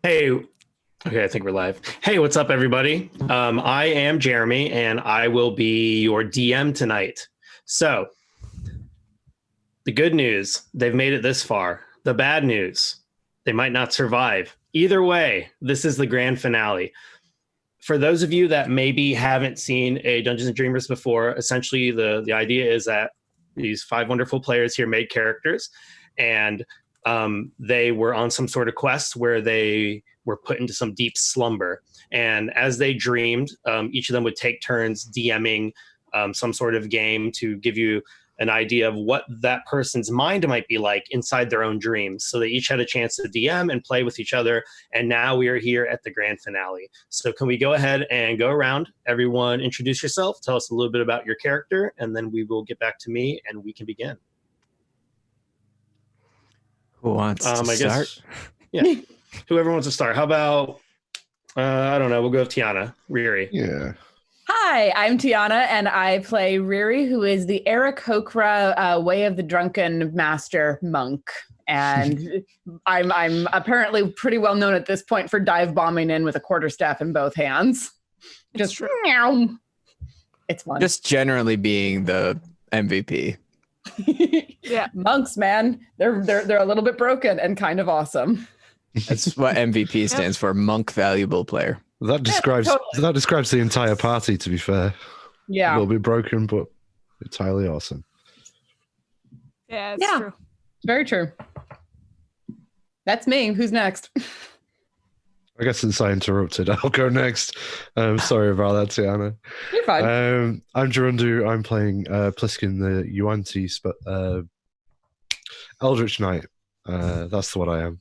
Hey, okay, I think we're live. Hey, what's up, everybody? I am Jeremy, and I will be your DM tonight. So, the good news, they've made it this far. The bad news, they might not survive. Either way, this is the grand finale. For those of you that maybe haven't seen a Dungeons and Dreamers before, essentially the idea is that these five wonderful players here made characters, and they were on some sort of quest where they were put into some deep slumber. And as they dreamed, each of them would take turns DMing some sort of game to give you an idea of what that person's mind might be like inside their own dreams. So they each had a chance to DM and play with each other. And now we are here at the grand finale. So can we go ahead and go around? Everyone introduce yourself, tell us a little bit about your character, and then we will get back to me and we can begin. Who wants to start? Guess, yeah, whoever wants to start. How about, I don't know, we'll go with Tiana, Riri. Yeah. Hi, I'm Tiana, and I play Riri, who is the Eric Hokra Way of the Drunken Master monk. And I'm apparently pretty well known at this point for dive bombing in with a quarterstaff in both hands. Just meow. It's fun. Just generally being the MVP. Yeah, monks, man, they're a little bit broken and kind of awesome. That's what MVP stands for, monk valuable player. That describes that describes the entire party, to be fair. Yeah. A little bit broken, but entirely awesome. Yeah, it's true. Very true. That's me. Who's next? I guess since I interrupted, I'll go next. Sorry about that, Tiana. You're fine. I'm Gerundu. I'm playing Pliskin, the Yuan-Ti Eldritch Knight. That's what I am.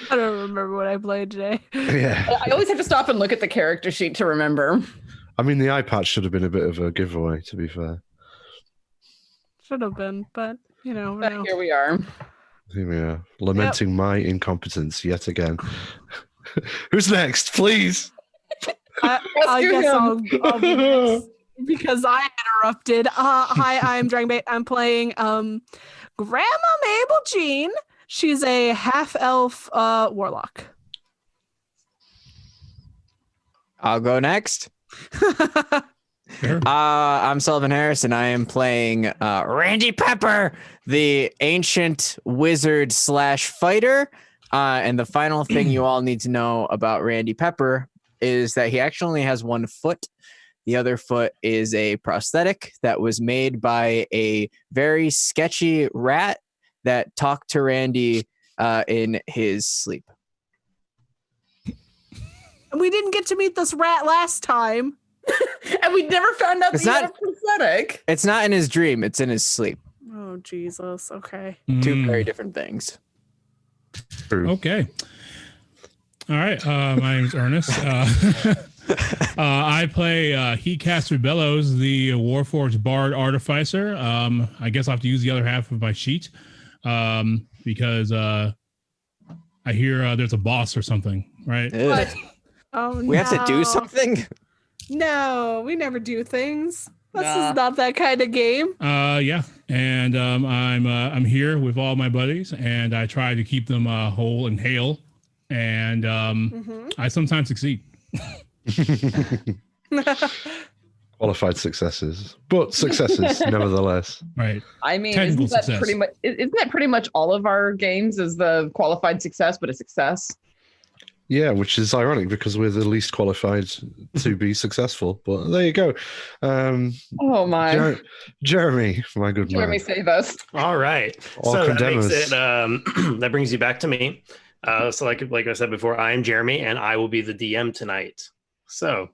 I don't remember what I played today. Yeah. I always have to stop and look at the character sheet to remember. I mean, the eye patch should have been a bit of a giveaway, to be fair. Should have been, but you know. But here we are. Here we are, lamenting my incompetence yet again. Who's next, please? I guess I'll be next because I interrupted. Hi, I'm Dragonbait. I'm playing Grandma Mabel Jean. She's a half-elf warlock. I'll go next. Sure. I'm Sullivan Harris, and I am playing Randy Pepper, the ancient wizard / fighter. And the final thing you all need to know about Randy Pepper is that he actually only has one foot. The other foot is a prosthetic that was made by a very sketchy rat that talked to Randy in his sleep. We didn't get to meet this rat last time. And we never found out It's the not- other prosthetic. It's not in his dream, it's in his sleep. Oh, Jesus. Okay. Two very different things. True. Okay. All right. My name's Ernest. I play Heatcaster Bellows, the Warforged Bard Artificer. I guess I'll have to use the other half of my sheet because I hear there's a boss or something, right? Ugh. Oh, We have to do something? No, we never do things. This is not that kind of game. Yeah. And I'm here with all my buddies, and I try to keep them whole and hale, and I sometimes succeed. Qualified successes, but successes nevertheless. Right. I mean, Technical isn't that success. pretty much all of our games is the qualified success, but a success? Yeah, which is ironic because we're the least qualified to be successful. But there you go. Oh my. Jeremy, my good man. Jeremy, save us. All right. Or So that condemn makes us. it, that brings you back to me. So like I said before, I am Jeremy, and I will be the DM tonight. So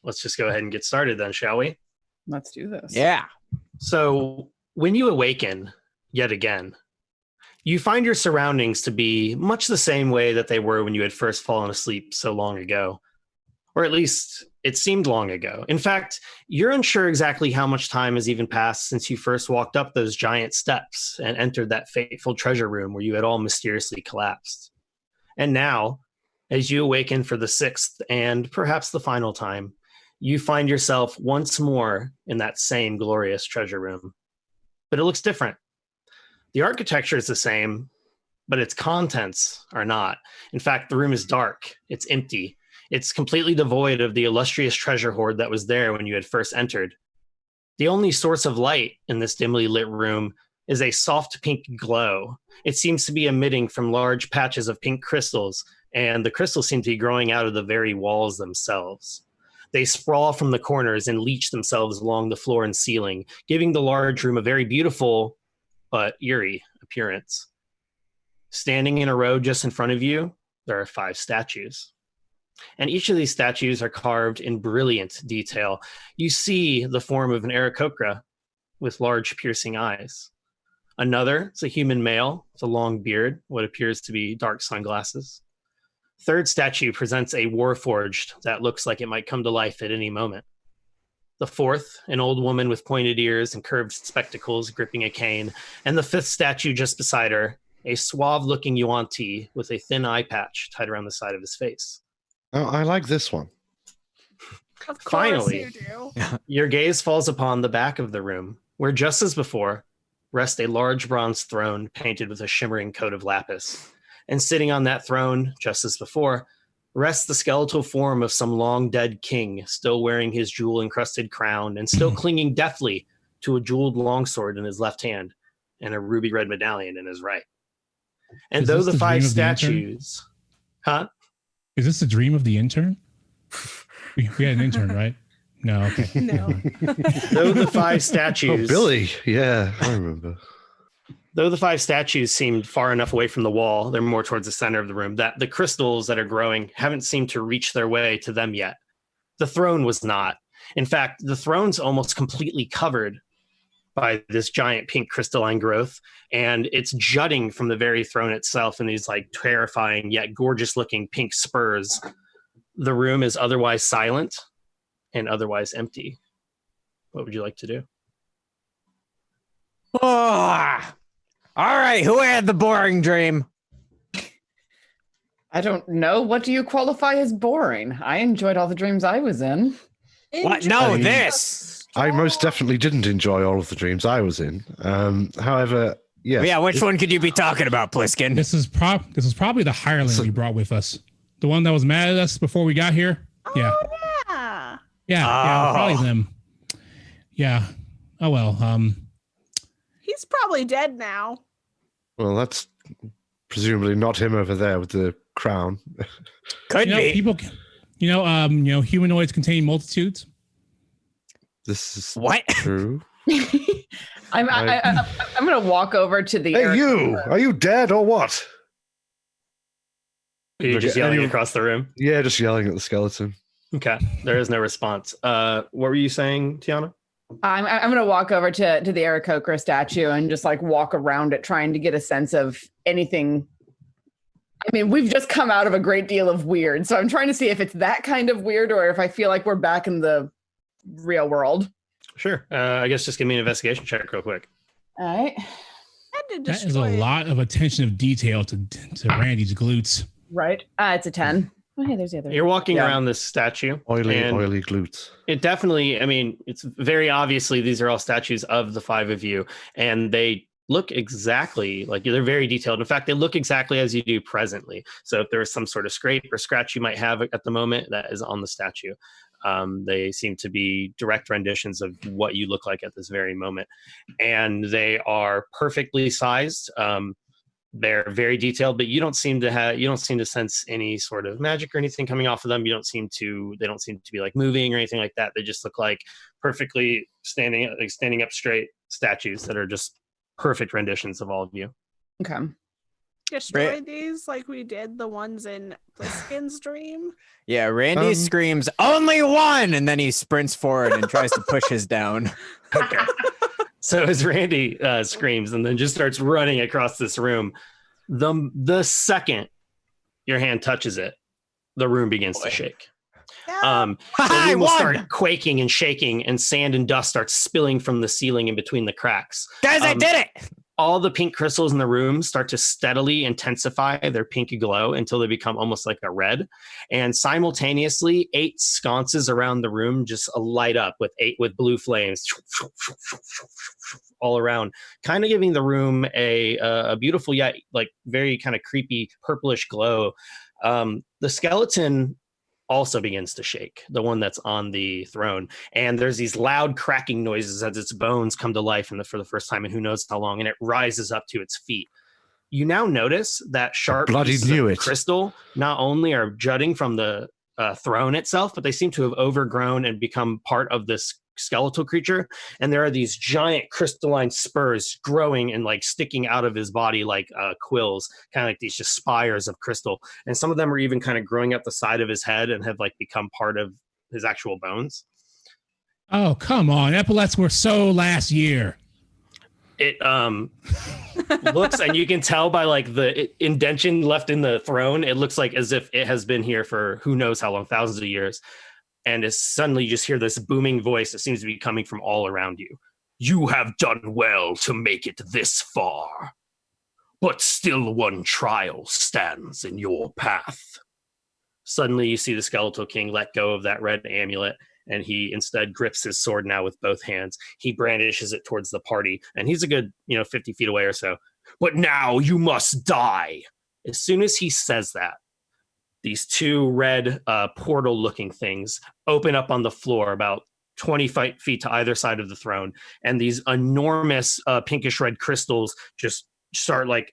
let's just go ahead and get started then, shall we? Let's do this. Yeah. So when you awaken yet again, you find your surroundings to be much the same way that they were when you had first fallen asleep so long ago. Or at least it seemed long ago. In fact, you're unsure exactly how much time has even passed since you first walked up those giant steps and entered that fateful treasure room where you had all mysteriously collapsed. And now, as you awaken for the sixth and perhaps the final time, you find yourself once more in that same glorious treasure room. But it looks different. The architecture is the same, but its contents are not. In fact, the room is dark. It's empty. It's completely devoid of the illustrious treasure hoard that was there when you had first entered. The only source of light in this dimly lit room is a soft pink glow. It seems to be emitting from large patches of pink crystals, and the crystals seem to be growing out of the very walls themselves. They sprawl from the corners and leach themselves along the floor and ceiling, giving the large room a very beautiful but eerie appearance. Standing in a row just in front of you, there are 5 statues. And each of these statues are carved in brilliant detail. You see the form of an Aarakocra with large piercing eyes. Another is a human male with a long beard, what appears to be dark sunglasses. Third statue presents a warforged that looks like it might come to life at any moment. The fourth, an old woman with pointed ears and curved spectacles gripping a cane. And the fifth statue just beside her, a suave-looking Yuan-Ti with a thin eye patch tied around the side of his face. Oh, I like this one. Of course Finally, you do. your gaze falls upon the back of the room, where just as before, rests a large bronze throne painted with a shimmering coat of lapis. And sitting on that throne, just as before, rests the skeletal form of some long-dead king, still wearing his jewel-encrusted crown and still clinging deftly to a jeweled longsword in his left hand and a ruby-red medallion in his right. And Is though this the the 5 dream of the statues... Huh? Is this the dream of the intern? We had an intern, right? No, okay. No. Though the 5 Oh, statues... Billy. Yeah, I remember. Though the 5 statues seemed far enough away from the wall, they're more towards the center of the room, that the crystals that are growing haven't seemed to reach their way to them yet. The throne was not. In fact, the throne's almost completely covered by this giant pink crystalline growth, and it's jutting from the very throne itself in these like terrifying yet gorgeous looking pink spurs. The room is otherwise silent and otherwise empty. What would you like to do? Oh, all right, who had the boring dream? I don't know. What do you qualify as boring? I enjoyed all the dreams I was in. What? No, Um, this. I most definitely didn't enjoy all of the dreams I was in. However, yes. Yeah, which one could you be talking about, Pliskin? This is probably the hireling we brought with us. The one that was mad at us before we got here. Yeah. Oh, yeah. Yeah, Oh. probably them. Yeah. Oh well. He's probably dead now. Well, that's presumably not him over there with the crown. Could be. People. Humanoids contain multitudes. This is What? true. I'm going to walk over to the. Hey, you! Are you dead or what? Are you just yelling across the room? Yeah, just yelling at the skeleton. Okay, there is no response. What were you saying, Tiana? I'm going to walk over to the Aarakocra statue and just like walk around it, trying to get a sense of anything. I mean, we've just come out of a great deal of weird, so I'm trying to see if it's that kind of weird or if I feel like we're back in the real world. Sure. I guess just give me an investigation check real quick. All right. That is a lot of attention of detail to Randy's glutes. Right. It's a 10. Oh, hey, there's the other. You're walking Yeah. around this statue. Oily and glutes. It definitely, I mean, it's very obviously these are all statues of the 5 of you, and they look exactly like they're very detailed. In fact, they look exactly as you do presently. So if there is some sort of scrape or scratch you might have at the moment, that is on the statue. They seem to be direct renditions of what you look like at this very moment. And they are perfectly sized. They're very detailed, but you don't seem to sense any sort of magic or anything coming off of them. They don't seem to be like moving or anything like that. They just look like perfectly standing up straight statues that are just perfect renditions of all of you. Okay. Destroy these like we did the ones in Pliskin's dream. Yeah, Randy screams, only one! And then he sprints forward and tries to push his down. Okay. So as Randy screams and then just starts running across this room, the second your hand touches it, the room begins to shake. Yeah. The room will start quaking and shaking, and sand and dust starts spilling from the ceiling in between the cracks. Guys, I did it! all the pink crystals in the room start to steadily intensify their pinky glow until they become almost like a red. And simultaneously, 8 sconces around the room just light up with blue flames all around, kind of giving the room a beautiful yet like very kind of creepy purplish glow. The skeleton also begins to shake, the one that's on the throne, and there's these loud cracking noises as its bones come to life for the first time in who knows how long, and it rises up to its feet. You now notice that sharp pieces of crystal not only are jutting from the throne itself, but they seem to have overgrown and become part of this skeletal creature, and there are these giant crystalline spurs growing and like sticking out of his body like quills, kind of like these just spires of crystal, and some of them are even kind of growing up the side of his head and have like become part of his actual bones. Oh, come on, epaulets were so last year. It looks, and you can tell by like the indention left in the throne, it looks like as if it has been here for who knows how long, thousands of years. And as suddenly you just hear this booming voice that seems to be coming from all around you. You have done well to make it this far, but still one trial stands in your path. Suddenly you see the Skeletal King let go of that red amulet, and he instead grips his sword now with both hands. He brandishes it towards the party, and he's a good 50 feet away or so. But now you must die. As soon as he says that, these 2 red portal-looking things open up on the floor about 20 feet to either side of the throne, and these enormous pinkish red crystals just start like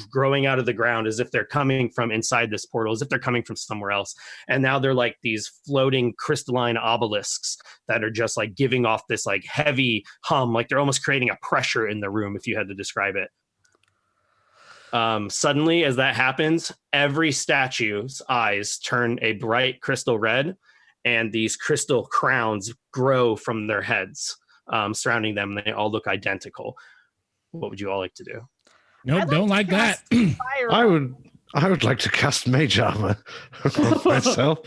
growing out of the ground as if they're coming from inside this portal, as if they're coming from somewhere else. And now they're like these floating crystalline obelisks that are just like giving off this like heavy hum, like they're almost creating a pressure in the room if you had to describe it. Suddenly, as that happens, every statue's eyes turn a bright crystal red, and these crystal crowns grow from their heads, surrounding them. They all look identical. What would you all like to do? Nope, don't like that. I would like to cast Mage Armor on myself,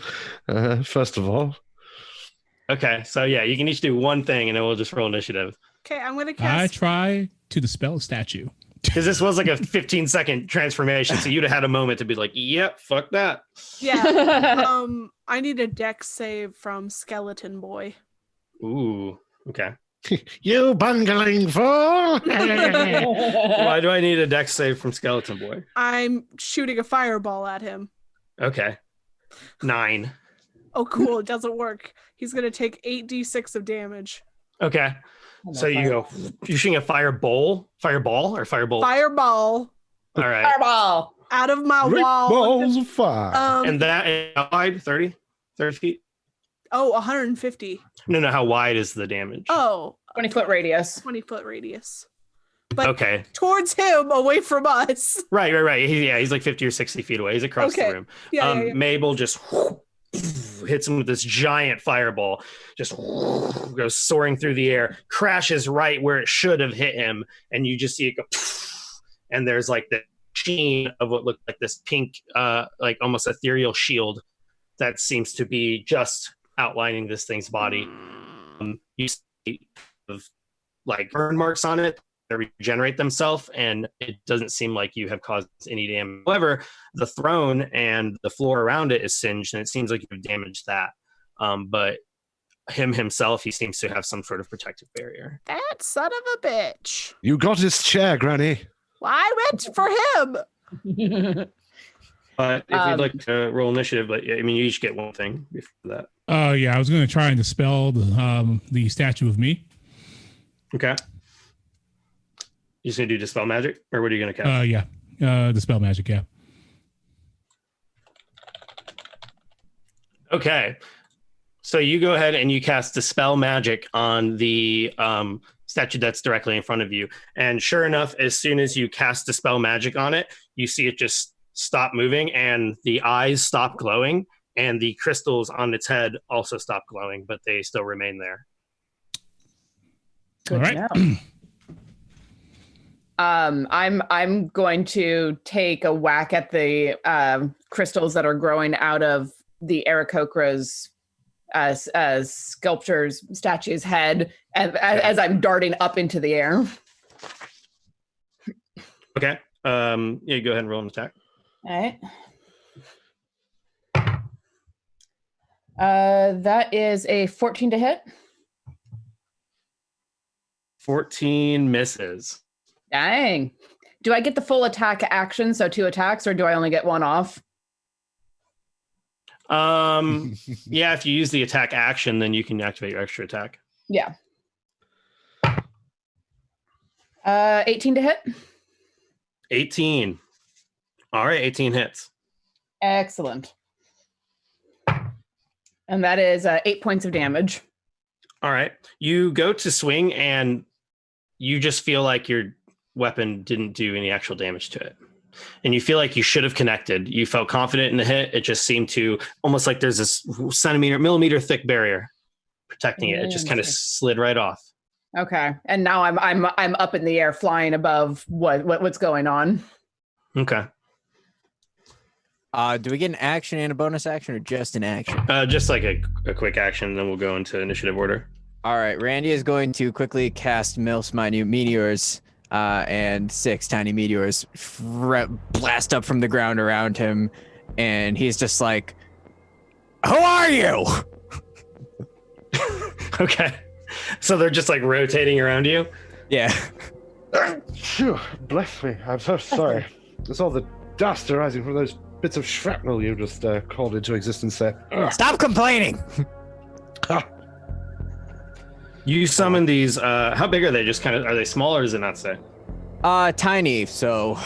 first of all. Okay, so yeah, you can each do one thing, and then we'll just roll initiative. Okay, I'm going to cast... I try to dispel a statue. Because this was like a 15-second transformation, so you'd have had a moment to be like, yep, fuck that. Yeah. I need a dex save from Skeleton Boy. Ooh, okay. You bungling fool! Why do I need a dex save from Skeleton Boy? I'm shooting a fireball at him. Okay. 9. Oh, cool. It doesn't work. He's going to take 8d6 of damage. Okay. So you're shooting a fireball? All right. Fireball. Fireball. Out of my Great wall. balls of fire. And that is how wide? 30 feet? Oh, 150. No, how wide is the damage? Oh. 20-foot radius. 20-foot radius. But okay. Towards him, away from us. Right. He's like 50 or 60 feet away. He's across the room. Yeah. Mabel just hits him with this giant fireball, just goes soaring through the air, crashes right where it should have hit him, and you just see it go, and there's like the sheen of what looked like this pink, like almost ethereal shield that seems to be just outlining this thing's body. You see like burn marks on it. They regenerate themselves, and it doesn't seem like you have caused any damage. However, the throne and the floor around it is singed, and it seems like you've damaged that. But himself, he seems to have some sort of protective barrier. That son of a bitch. You got his chair, Granny. Well, I went for him. But if you'd like to roll initiative, but I mean, you each get one thing before that. Oh, yeah. I was going to try and dispel the statue of me. Okay. You just going to do dispel magic, or what are you going to cast? Yeah. Dispel magic, yeah. Okay. So you go ahead and you cast dispel magic on the statue that's directly in front of you. And sure enough, as soon as you cast dispel magic on it, you see it just stop moving, and the eyes stop glowing, and the crystals on its head also stop glowing, but they still remain there. All right. I'm going to take a whack at the crystals that are growing out of the Aarakocra's sculpture's statue's head as I'm darting up into the air. Okay. Yeah, go ahead and roll an attack. All right. That is a 14 to hit. 14 misses. Dang. Do I get the full attack action, so 2 attacks, or do I only get 1 off? Yeah, if you use the attack action, then you can activate your extra attack. Yeah. 18 to hit. 18. All right, 18 hits. Excellent. And that is 8 points of damage. All right. You go to swing and you just feel like your weapon didn't do any actual damage to it. And you feel like you should have connected. You felt confident in the hit. It just seemed to almost like there's this millimeter thick barrier protecting it. It just kind of slid right off. Okay. And now I'm up in the air flying above what's going on. Okay. Do we get an action and a bonus action, or just an action? Just like a quick action, then we'll go into initiative order. All right, Randy is going to quickly cast Milf's minute meteors, and 6 tiny meteors blast up from the ground around him, and he's just like, "Who are you?" Okay. So they're just like rotating around you? Yeah. Phew, bless me. I'm so sorry. There's all the dust arising from those bits of shrapnel you just called into existence there. Stop complaining. You summon these. How big are they? Just kind of, are they small or does it not say? Tiny, so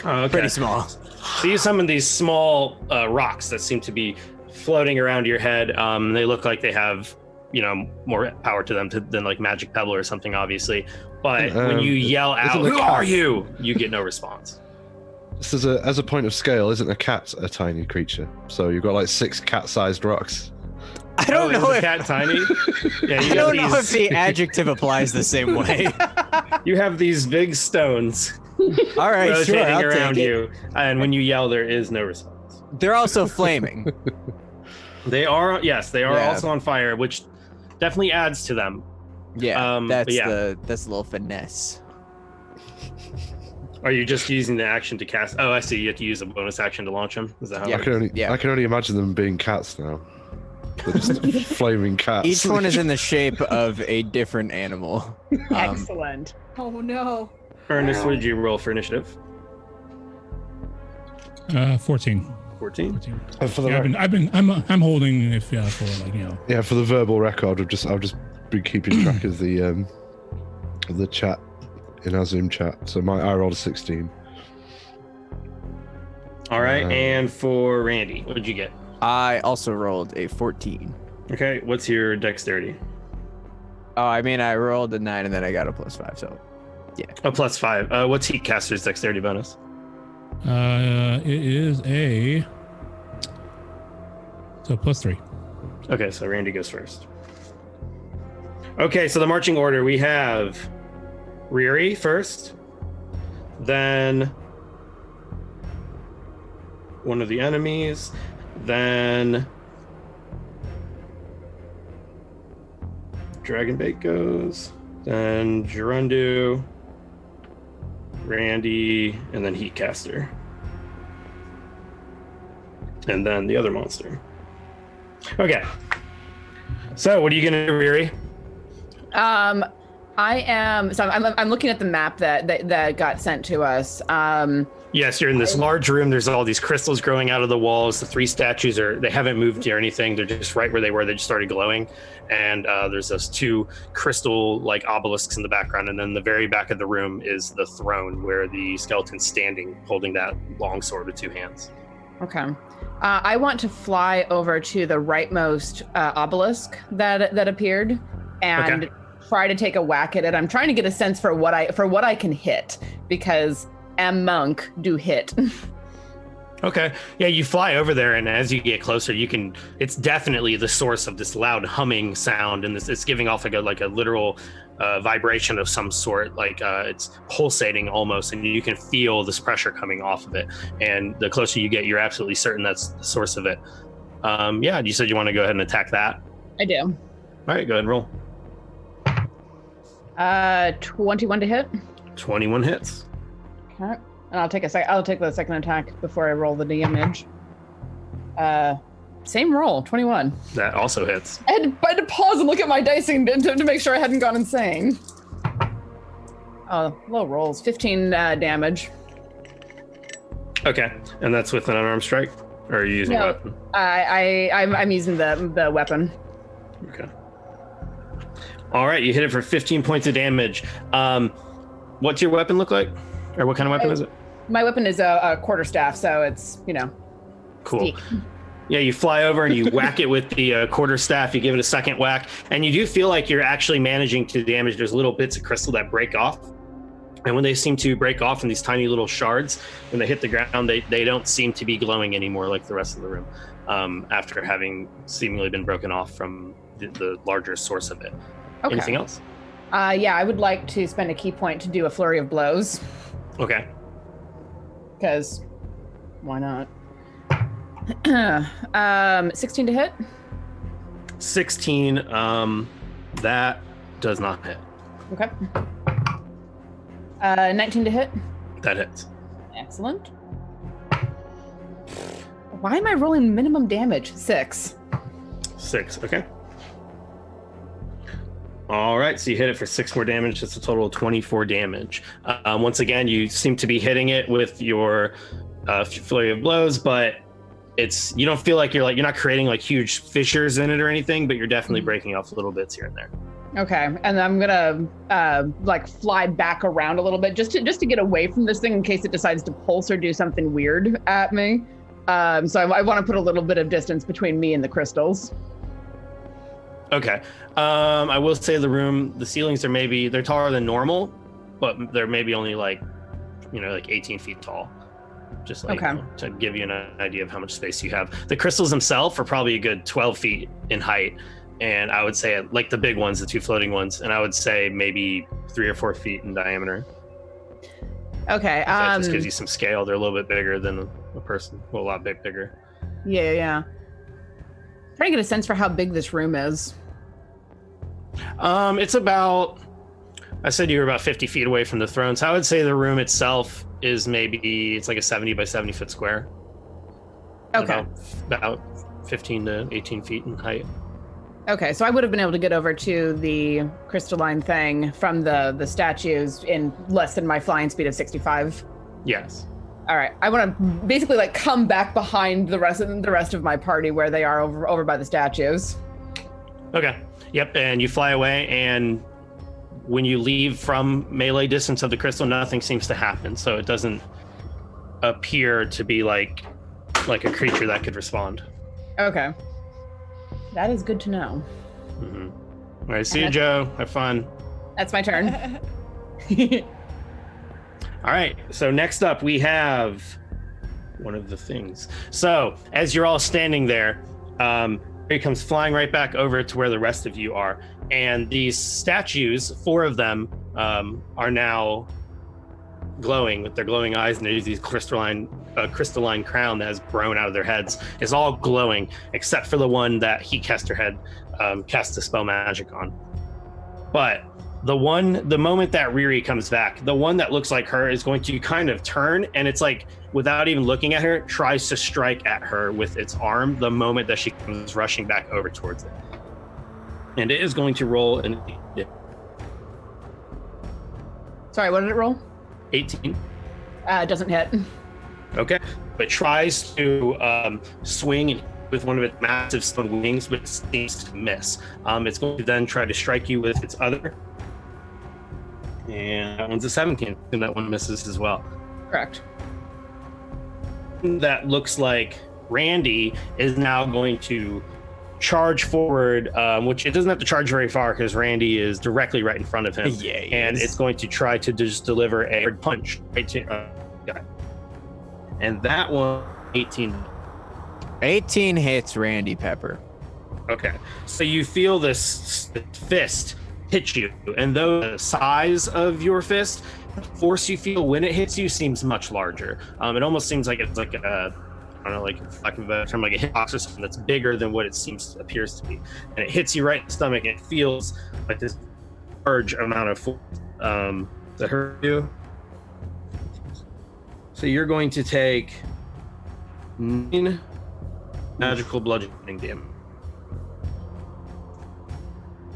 Okay. pretty small. So you summon these small rocks that seem to be floating around your head. They look like they have, more power to them than like magic pebble or something, obviously. But when you yell out, "Who are you?" you get no response. Just as a point of scale, isn't a cat a tiny creature? So you've got like 6 cat-sized rocks. I don't know is if the cat tiny. Yeah, I don't know if the adjective applies the same way. You have these big stones All right, rotating sure, I'll around take it. you, and when you yell, there is no response. They're also flaming. They are, yes, they are Yeah. also on fire, which definitely adds to them. Yeah, but that's yeah. that's a little finesse. Are you just using the action to cast? Oh, I see. You have to use a bonus action to launch them. Is that how? Yeah. I can only imagine them being cats now. They're just flaming cats. Each one is in the shape of a different animal. Excellent. Oh no. Ernest, what did you roll for initiative? 14. 14. And for the Yeah, I'm holding if for yeah, for the verbal record, I'll just be keeping track of the chat in our Zoom chat. So I rolled a 16. All right. And for Randy, what did you get? I also rolled a 14. Okay. What's your dexterity? Oh, I mean, I rolled a 9 and then I got a +5. So, yeah. A +5. What's Heatcaster's dexterity bonus? it is a +3. Okay, so Randy goes first. Okay, so the marching order, we have Riri first, then one of the enemies, then Dragonbait goes, then Gerundu, Randy, and then Heatcaster. And then the other monster. Okay. So what are you gonna do, Riri? I'm looking at the map that got sent to us. Yes, you're in this large room. There's all these crystals growing out of the walls. The 3 statues they haven't moved or anything. They're just right where they were. They just started glowing. And there's those 2 crystal like obelisks in the background. And then the very back of the room is the throne where the skeleton's standing, holding that long sword with 2 hands. Okay. I want to fly over to the rightmost obelisk that appeared and try to take a whack at it. I'm trying to get a sense for what I can hit, because monk do hit. Okay. Yeah, you fly over there, and as you get closer, it's definitely the source of this loud humming sound, and it's giving off like a literal vibration of some sort, like it's pulsating almost, and you can feel this pressure coming off of it. And the closer you get, you're absolutely certain that's the source of it. Yeah, you said you want to go ahead and attack that. I do. All right, go ahead and roll. 21 to hit. 21 hits. Okay. And I'll take the second attack before I roll the damage. Same roll, 21. That also hits. I had to pause and look at my dicing to make sure I hadn't gone insane. Oh, low rolls, 15 damage. Okay, and that's with an unarmed strike, or are you using a weapon? I'm using the weapon. Okay. All right, you hit it for 15 points of damage. What's your weapon look like, or what kind of weapon is it? My weapon is a quarterstaff, so it's Cool. steep. Yeah, you fly over and you whack it with the quarterstaff. You give it a second whack, and you do feel like you're actually managing to damage. There's little bits of crystal that break off, and when they seem to break off in these tiny little shards, when they hit the ground, they don't seem to be glowing anymore like the rest of the room, after having seemingly been broken off from the larger source of it. Okay. Anything else? Yeah, I would like to spend a key point to do a flurry of blows, Okay. because why not? 16 to hit. 16. That does not hit. Okay. 19 to hit. That hits. Excellent. Why am I rolling minimum damage? 6. 6. Okay. All right, so you hit it for 6 more damage. That's a total of 24 damage. Once again, you seem to be hitting it with your flurry of blows, but you don't feel like you're not creating like huge fissures in it or anything, but you're definitely breaking off little bits here and there. Okay, and I'm gonna like fly back around a little bit just to get away from this thing in case it decides to pulse or do something weird at me. So I want to put a little bit of distance between me and the crystals. Okay. I will say the ceilings they're taller than normal, but they're maybe only like 18 feet tall. Just like to give you an idea of how much space you have. The crystals themselves are probably a good 12 feet in height. And I would say like the big ones, the 2 floating ones, and I would say maybe 3 or 4 feet in diameter. Okay. So that just gives you some scale. They're a little bit bigger than a person. Well, a lot bigger. Yeah. Trying to get a sense for how big this room is. It's about, I said you were about 50 feet away from the throne. So I would say the room itself is it's like a 70 by 70 foot square. Okay. About 15 to 18 feet in height. Okay, so I would have been able to get over to the crystalline thing from the statues in less than my flying speed of 65. Yes. All right, I want to basically like come back behind the rest of my party where they are over by the statues. Okay. Yep. And you fly away, and when you leave from melee distance of the crystal, nothing seems to happen. So it doesn't appear to be like a creature that could respond. Okay. That is good to know. Mm-hmm. All right, see you, Joe. Have fun. That's my turn. All right, so next up we have one of the things. So as you're all standing there, he comes flying right back over to where the rest of you are. And these statues, 4 of them, are now glowing with their glowing eyes, and there's these crystalline crown that has grown out of their heads. It's all glowing except for the one that he cast a spell magic on. But the moment that Riri comes back, the one that looks like her is going to kind of turn, and it's like, without even looking at her, tries to strike at her with its arm the moment that she comes rushing back over towards it. And it is going to roll an 18. Sorry, what did it roll? 18. Doesn't hit. Okay. But tries to swing with one of its massive stone wings, but it seems to miss. It's going to then try to strike you with its other. And that one's a 17, and that one misses as well. Correct. That looks like Randy is now going to charge forward, which it doesn't have to charge very far because Randy is directly right in front of him. Yeah, and it's going to try to just deliver a hard punch right to guy. And that one, 18. 18 hits Randy Pepper. Okay, so you feel this fist hit you, and though the size of your fist, the force you feel when it hits you seems much larger. It almost seems like it's like a, I don't know, like for lack of a better term, like a hitbox or something that's bigger than what it appears to be, and it hits you right in the stomach, and it feels like this large amount of force that hurt you. So you're going to take 9 magical bludgeoning damage.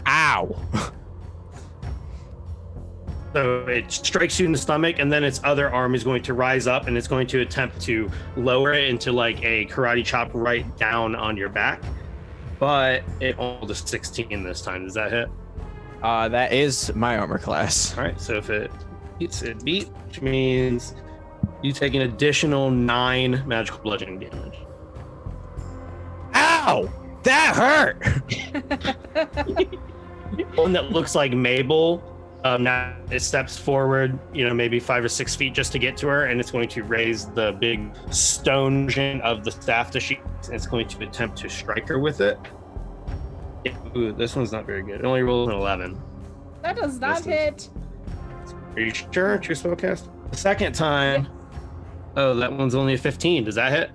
Ow. So it strikes you in the stomach, and then its other arm is going to rise up, and it's going to attempt to lower it into like a karate chop right down on your back. But it rolled a 16 this time. Does that hit? That is my armor class. All right. So if it beats, it beat, which means you take an additional 9 magical bludgeoning damage. Ow! That hurt! One that looks like Mabel. Now it steps forward, maybe 5 or 6 feet just to get to her, and it's going to raise the big stone version of the staff that she. And it's going to attempt to strike her with it. Ooh, this one's not very good. It only rolled an 11. That does not hit. Are you sure it's your spellcast? The second time. Oh, that one's only a 15. Does that hit?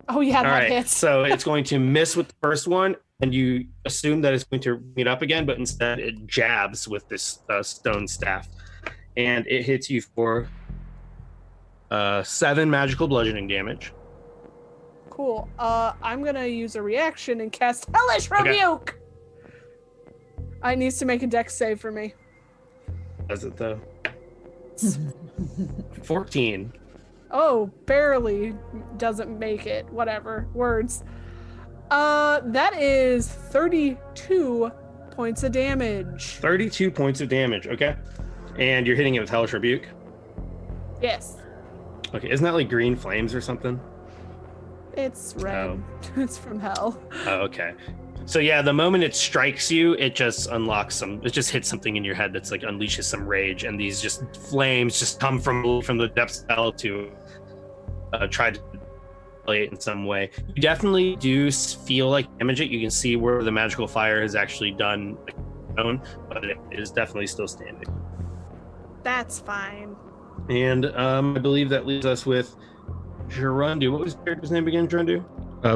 Oh yeah, All that right. hits. So it's going to miss with the first one, and you assume that it's going to meet up again, but instead it jabs with this stone staff, and it hits you for 7 magical bludgeoning damage. Cool. I'm gonna use a reaction and cast Hellish Rebuke. I needs to make a dex save for me. Does it though? 14. Oh, barely doesn't make it. Whatever. Words. That is 32 points of damage. 32 points of damage. Okay. And you're hitting it with Hellish Rebuke. Yes. Okay. Isn't that like green flames or something? It's red. Oh. It's from hell. Oh, okay. So yeah, the moment it strikes you, it just unlocks it just hits something in your head that's like unleashes some rage, and these just flames just come from the depths of hell to try to play it in some way. You definitely do feel like damage it. You can see where the magical fire has actually done but it is definitely still standing. That's fine. And I believe that leaves us with Gerundu. What was your character's name again, Gerundu?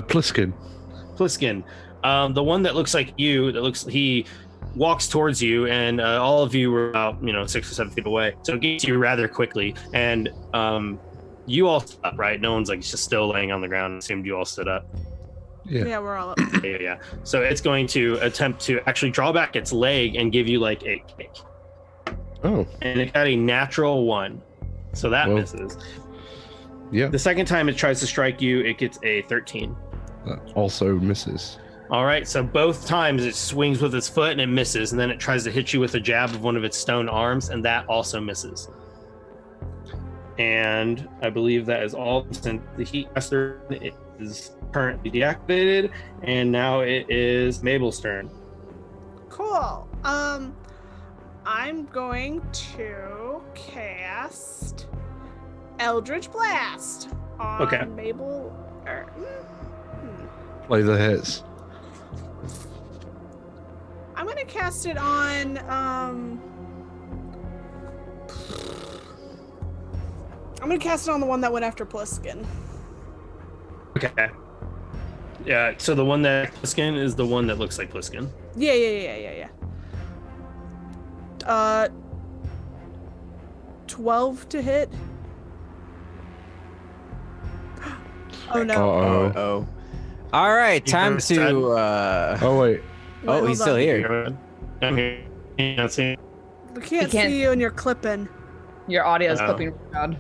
Pliskin. Pliskin. The one that looks like you, he walks towards you, and all of you were about 6 or 7 feet away, so it gets you rather quickly. And you all stood up, right? No one's like just still laying on the ground. Assumed you all stood up. Yeah, we're all up. Yeah. So it's going to attempt to actually draw back its leg and give you like a kick. Oh. And it got a natural 1, so that misses. Yeah. The second time it tries to strike you, it gets a 13. That also misses. All right, so both times it swings with its foot and it misses, and then it tries to hit you with a jab of one of its stone arms, and that also misses. And I believe that is all. Since the Heat Caster is currently deactivated, and now it is Mabel's turn. Cool. I'm going to cast Eldritch Blast on Mabel. Play the hits. I'm gonna cast it on I'm gonna cast it on the one that went after Pliskin. Okay. Yeah, so the one that Pliskin is the one that looks like Pliskin. Yeah. 12 to hit. Oh no. Oh. All right, time to Oh wait. Oh, he's still here. I'm here. You can't see. We can't see you and you're clipping. Your audio is clipping around.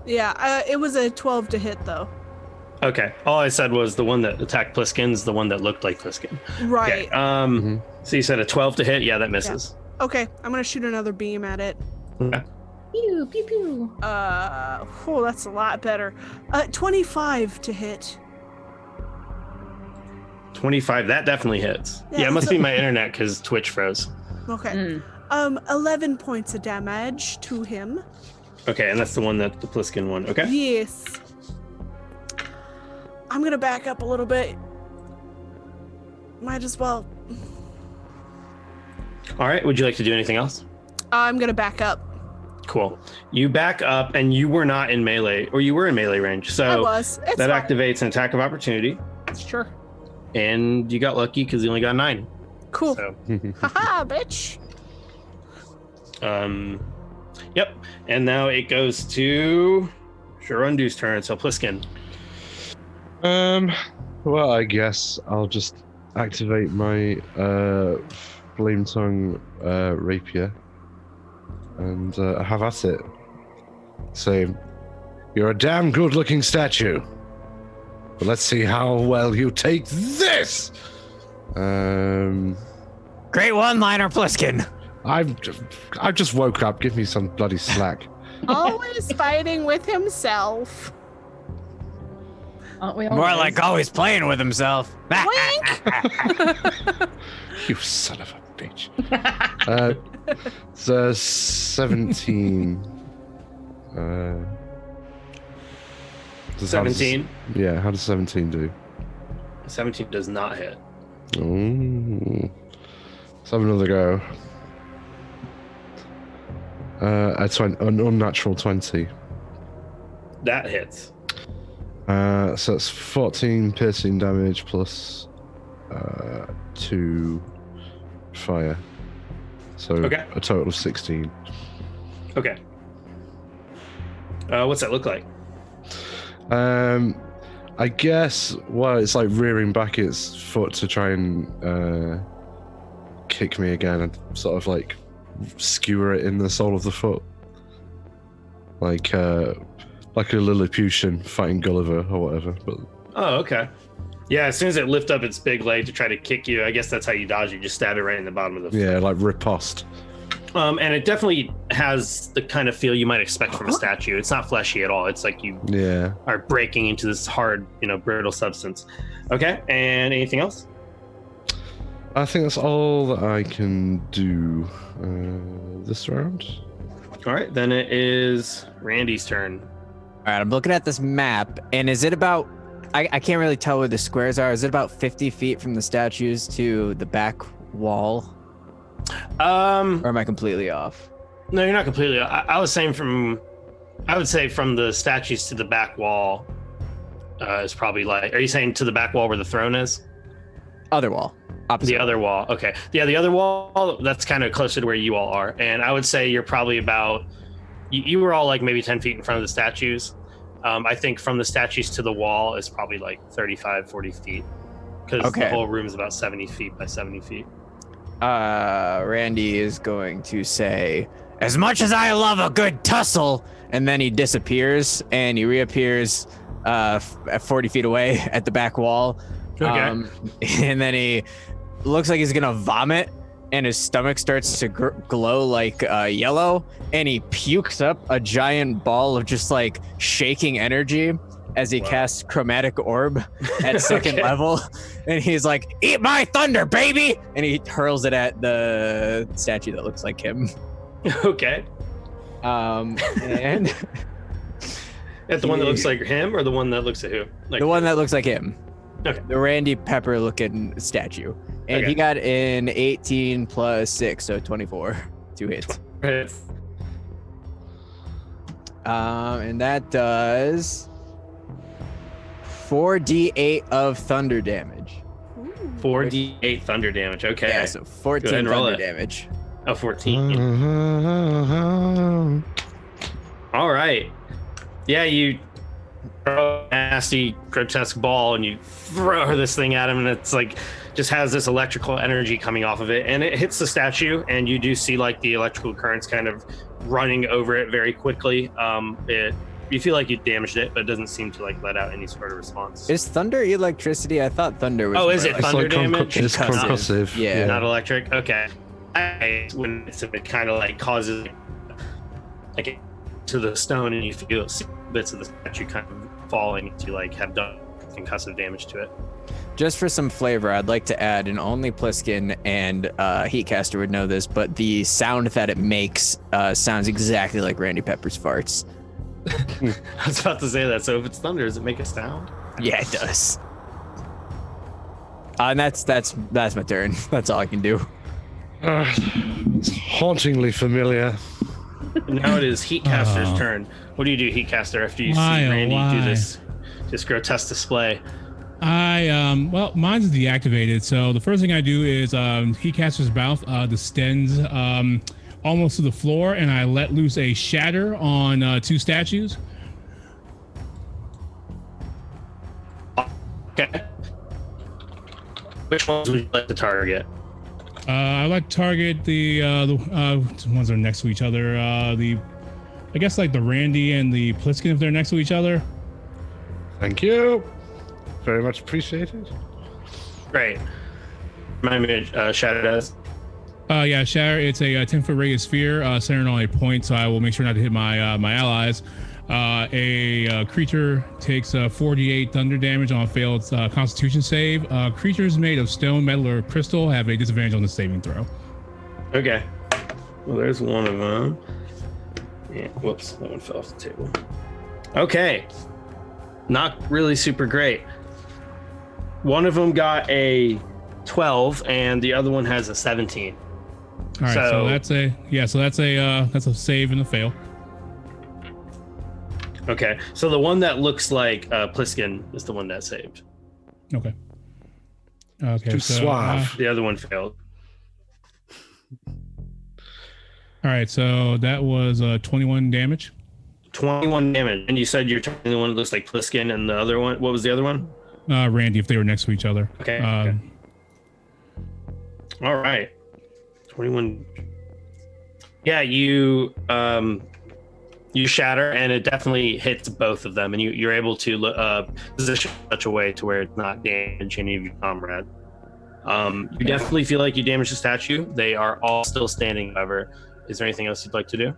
Yeah, it was a 12 to hit though. Okay. All I said was the one that attacked Pliskin's the one that looked like Pliskin. Right. Okay. So you said a 12 to hit? Yeah, that misses. Yeah. Okay, I'm gonna shoot another beam at it. Okay. Pew, pew, pew. Oh, that's a lot better. 25 to hit. 25, that definitely hits. Yeah, Yeah, it must be my internet because Twitch froze. Okay. 11 points of damage to him. Okay, and that's the one that the Pliskin one. Okay. Yes. I'm gonna back up a little bit. Might as well. All right. Would you like to do anything else? I'm gonna back up. Cool. You back up, and you were not in melee, or you were in melee range. So I was. It's that fine. activates an attack of opportunity, Sure. and you got lucky because you only got 9. Cool. So, Haha, bitch. yep. And now it goes to Sharundu's turn. So Pliskin. Well, I guess I'll just activate my flame tongue rapier and have at it. Say, you're a damn good-looking statue, but let's see how well you take this. Great one-liner, Pliskin. I just woke up. Give me some bloody slack. Always fighting with himself. Aren't we More always? like always playing with himself. Wink. You son of a bitch. So 17. 17. Yeah, how does 17 do? 17 does not hit. Ooh. Let's have another go. An unnatural 20. That hits. So it's 14 piercing damage plus 2 fire. So Okay. a total of 16. Okay. What's that look like? I guess, well, it's like rearing back its foot to try and kick me again and sort of like skewer it in the sole of the foot. Like a Lilliputian fighting Gulliver or whatever. But Oh, okay. Yeah, as soon as it lift up its big leg to try to kick you, I guess that's how you dodge. You just stab it right in the bottom of the foot. yeah, like riposte. And it definitely has the kind of feel you might expect from a statue. It's not fleshy at all. It's like you Yeah. are breaking into this hard, brittle substance. Okay, and anything else? I think that's all that I can do this round. All right, then it is Randy's turn. All right, I'm looking at this map, and is it about? I can't really tell where the squares are. Is it about 50 feet from the statues to the back wall, or am I completely off? No, you're not completely. I was saying I would say from the statues to the back wall is probably like. Are you saying to the back wall where the throne is? Other wall, opposite. The other wall. Okay. Yeah, the other wall, that's kind of closer to where you all are. And I would say you're probably about, you were all like maybe 10 feet in front of the statues. I think from the statues to the wall is probably like 35, 40 feet. Because the whole room is about 70 feet by 70 feet. Randy is going to say, as much as I love a good tussle, and then he disappears and he reappears at 40 feet away at the back wall. Okay. And then he looks like he's gonna vomit, and his stomach starts to glow like yellow, and he pukes up a giant ball of just like shaking energy as he casts chromatic orb at second level, and he's like, "Eat my thunder, baby!" And he hurls it at the statue that looks like him. Okay. And At the one that looks like him, or the one that looks at who? Like the one that looks like him. Okay. The Randy Pepper looking statue. And Okay. he got an 18 plus 6, so 24. 2 hits. And that does 4d8 of thunder damage. 4d8 thunder damage. Okay. Yeah, so 14 Go ahead and roll thunder it. damage. Oh, 14. All right. Yeah, you throw a nasty, grotesque ball and you throw this thing at him, and it's like just has this electrical energy coming off of it, and it hits the statue, and you do see like the electrical currents kind of running over it very quickly. You feel like you damaged it, but it doesn't seem to like let out any sort of response. Is thunder electricity? I thought thunder was. Oh, is more it like- thunder damage? It's concussive. Yeah. Not electric. Okay. When it kind of like causes like to the stone, and you feel bits of the statue kind of falling to like have done concussive damage to it. Just for some flavor, I'd like to add, and only Pliskin and Heatcaster would know this, but the sound that it makes sounds exactly like Randy Pepper's farts. I was about to say that. So if it's thunder, does it make a sound? Yeah, it does. And that's my turn. That's all I can do. It's hauntingly familiar. Now it is Heatcaster's turn. What do you do, Heatcaster, after you Why, see oh, Randy why? do this grotesque display? Well, mine's deactivated. So the first thing I do is Heatcaster's mouth distends almost to the floor, and I let loose a shatter on 2 statues. Okay. Which ones would you like to target? I like to target the ones that are next to each other. I guess like the Randy and the Pliskin if they're next to each other. Thank you. Very much appreciated. Great. Remind me of Shadow does. Yeah, Shatter. It's a 10-foot radius sphere centered on a point, so I will make sure not to hit my my allies. A creature takes 48 thunder damage on a failed Constitution save. Creatures made of stone, metal, or crystal have a disadvantage on the saving throw. Okay. Well, there's one of them. Yeah. Whoops, that one fell off the table. Okay. Not really super great. One of them got a 12, and the other one has a 17. All right, so that's a save and a fail. Okay, so the one that looks like Pliskin is the one that saved. Okay. Okay. Too so, suave. The other one failed. All right, so that was 21 damage. 21 damage, and you said you're targeting the one that looks like Pliskin, and the other one. What was the other one? Randy, if they were next to each other. Okay. Okay. All right. 21. Yeah, you shatter, and it definitely hits both of them, and you're able to position in such a way to where it's not damaging any of your comrade. You definitely feel like you damaged the statue. They are all still standing, however. Is there anything else you'd like to do?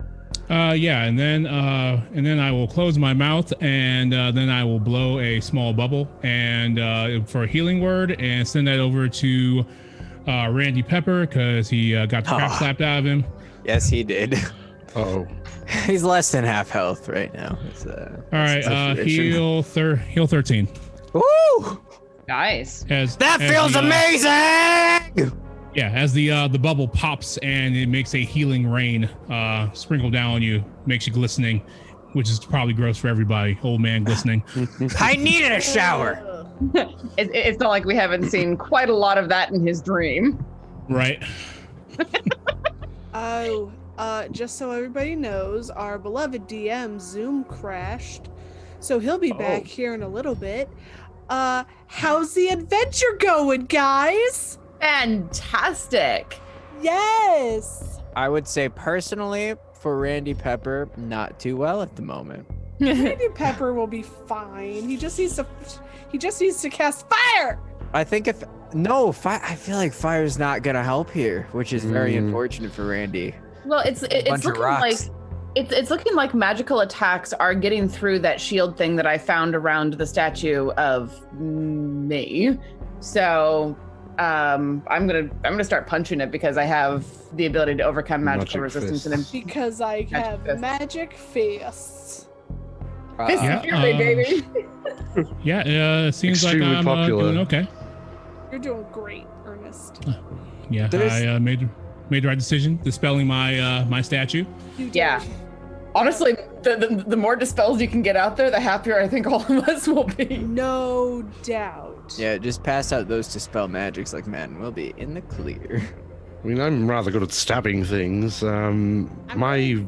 Yeah, and then I will close my mouth, and then I will blow a small bubble and for a healing word, and send that over to Randy Pepper because he got the crap slapped out of him. Yes, he did. Oh. He's less than half health right now. All right, heal 13. Woo! Nice. That feels amazing. Yeah, as the bubble pops and it makes a healing rain sprinkle down on you, makes you glistening, which is probably gross for everybody. Old man glistening. I needed a shower. It's not like we haven't seen quite a lot of that in his dream. Right. Oh, just so everybody knows, our beloved DM Zoom crashed, so he'll be back here in a little bit. How's the adventure going, guys? Fantastic. Yes. I would say personally, for Randy Pepper, not too well at the moment. Randy Pepper will be fine. He just needs to cast fire. I think I feel like fire's not gonna help here, which is very unfortunate for Randy. Well, it's looking like it's looking like magical attacks are getting through that shield thing that I found around the statue of me. So I'm gonna start punching it because I have the ability to overcome magical resistance and because I have magic fists. Fist of fury, baby. Yeah, it seems Extremely like I'm popular. doing okay. You're doing great, Ernest. Yeah, I made the right decision, dispelling my statue. Yeah. Honestly, the more dispels you can get out there, the happier I think all of us will be. No doubt. Yeah, just pass out those dispel magics, like, man, we'll be in the clear. I mean, I'm rather good at stabbing things. My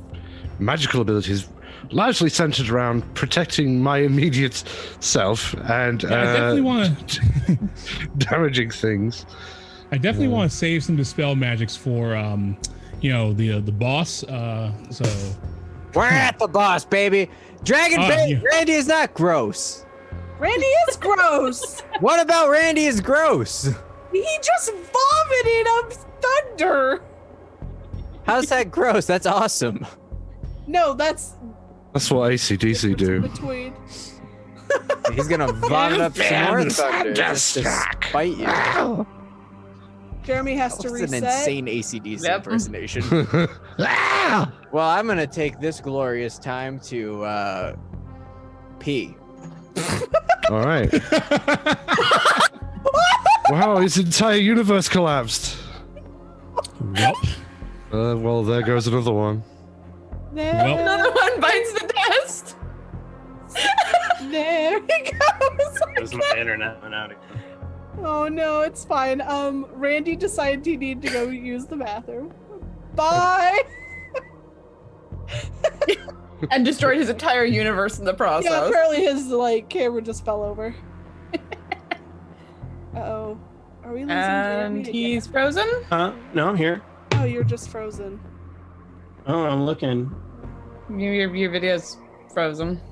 magical abilities largely centered around protecting my immediate self and I definitely want to damaging things. I definitely want to save some dispel magics for the boss. So we're at the boss, baby. Randy is not gross. Randy is gross. What about Randy is gross? He just vomited up thunder. How's that gross? That's awesome. No, that's what AC/DC do. between. He's gonna vomit up some more thunder just to spite you. Jeremy has to That's reset. an insane AC/DC impersonation. Well, I'm gonna take this glorious time to pee. All right. Wow, his entire universe collapsed. Yep. Well, there goes another one. Well. Another one bites the dust. There he goes. It was my internet went out again. Oh no, it's fine. Randy decided he needed to go use the bathroom. Bye. And destroyed his entire universe in the process. Yeah, apparently his camera just fell over. Are we losing And Jeremy he's again? frozen. No, I'm here. Oh, you're just frozen. Oh, I'm looking. Your video's frozen.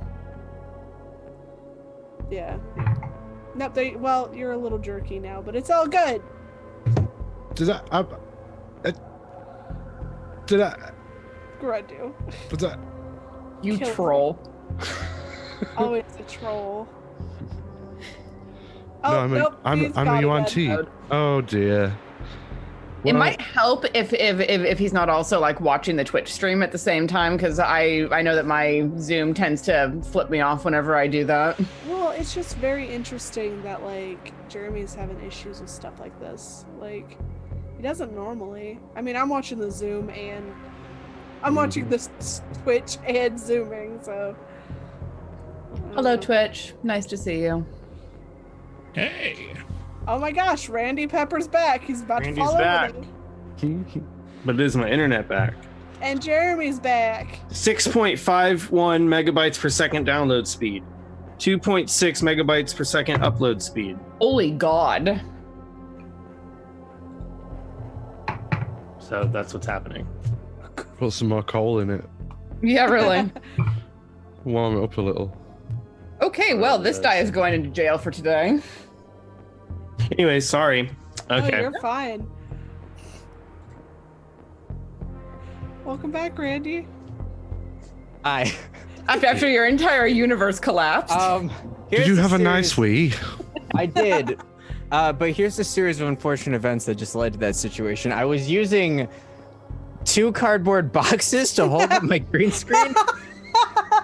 Yeah. Nope. Well, you're a little jerky now, but it's all good. Did I? Did I? Grundu. Was that? You Kill troll. Oh, it's a troll. No, Oh, I'm a, nope, I'm, he's I'm got a it UNT. again. Oh dear. It Well, might help if he's not also like watching the Twitch stream at the same time, because I know that my Zoom tends to flip me off whenever I do that. Well, it's just very interesting that like Jeremy's having issues with stuff like this. Like he doesn't normally. I mean, I'm watching the Zoom and I'm watching the Twitch and Zooming, so. Hello, Twitch. Nice to see you. Hey. Oh my gosh, Randy Pepper's back. He's about Randy's to fall back. over me. But is my internet back? And Jeremy's back. 6.51 megabytes per second download speed, 2.6 megabytes per second upload speed. Holy God. So that's what's happening. Put some more coal in it. Yeah, really. Warm it up a little. Okay, well, this guy is going into jail for today. Anyway, sorry. Oh, Okay. you're fine. Welcome back, Randy. Hi. After your entire universe collapsed. Did you have a nice wee? I did. But here's a series of unfortunate events that just led to that situation. I was using 2 cardboard boxes to hold up my green screen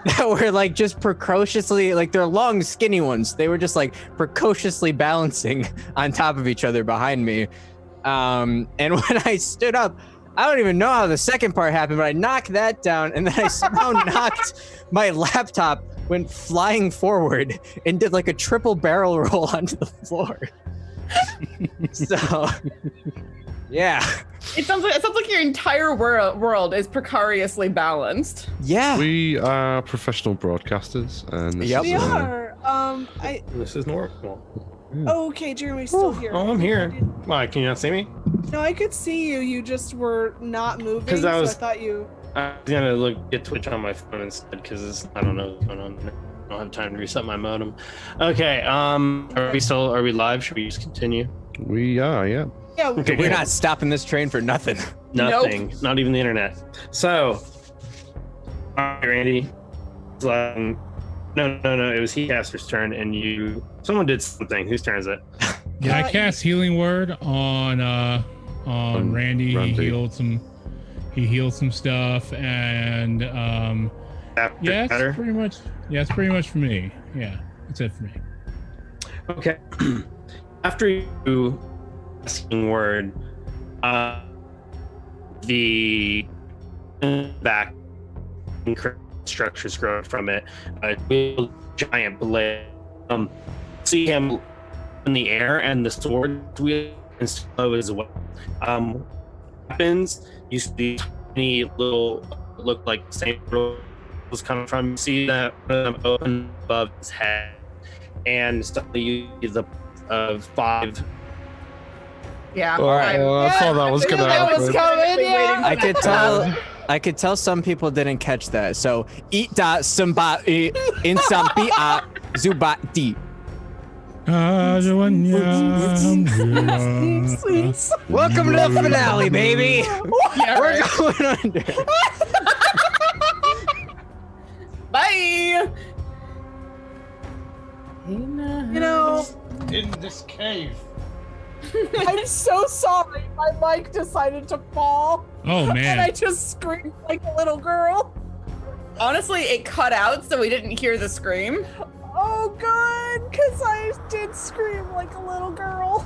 that were like just precociously, like they're long, skinny ones. They were just like precociously balancing on top of each other behind me. And when I stood up, I don't even know how the second part happened, but I knocked that down, and then I somehow knocked my laptop, went flying forward, and did like a triple barrel roll onto the floor. So, yeah. It sounds like your entire world is precariously balanced. Yeah. We are professional broadcasters, and this Yep. is, We are. This is normal. Oh, okay, Jeremy's still here. Oh, I'm here. Why? Can you not see me? No, I could see you. You just were not moving. 'Cause I was- So I thought you. I'm gonna get Twitch on my phone instead because I don't know what's going on. I don't have time to reset my modem. Okay. Are we live? Should we just continue? we are, yeah. Yeah. Okay. We're not stopping this train for nothing. Nothing. Not even the internet. So, all right, Randy. No. It was Heatcaster's turn, and someone did something. Whose turn is it? Yeah, I cast Healing Word on Randy. Randy. He healed some stuff, and After yeah, better? it's pretty much for me. Yeah, that's it for me. Okay. After you asking word, the back structures grow from it. A giant blade. See him in the air, and the sword wheel and slow as well. Weapons used to be tiny little, look like the same was coming from. You see that open above his head, and suddenly you see the 5. Yeah. Oh, I thought that was gonna That was happen. coming. Yeah. I could tell some people didn't catch that. So eat da samba in sampi a zubati. Welcome to the finale, baby. Yeah, We're right. going under. Bye. You know, In this cave. I'm so sorry. My mic decided to fall, Oh and I man, just screamed like a little girl. Honestly, it cut out, so we didn't hear the scream. Oh, good, because I did scream like a little girl.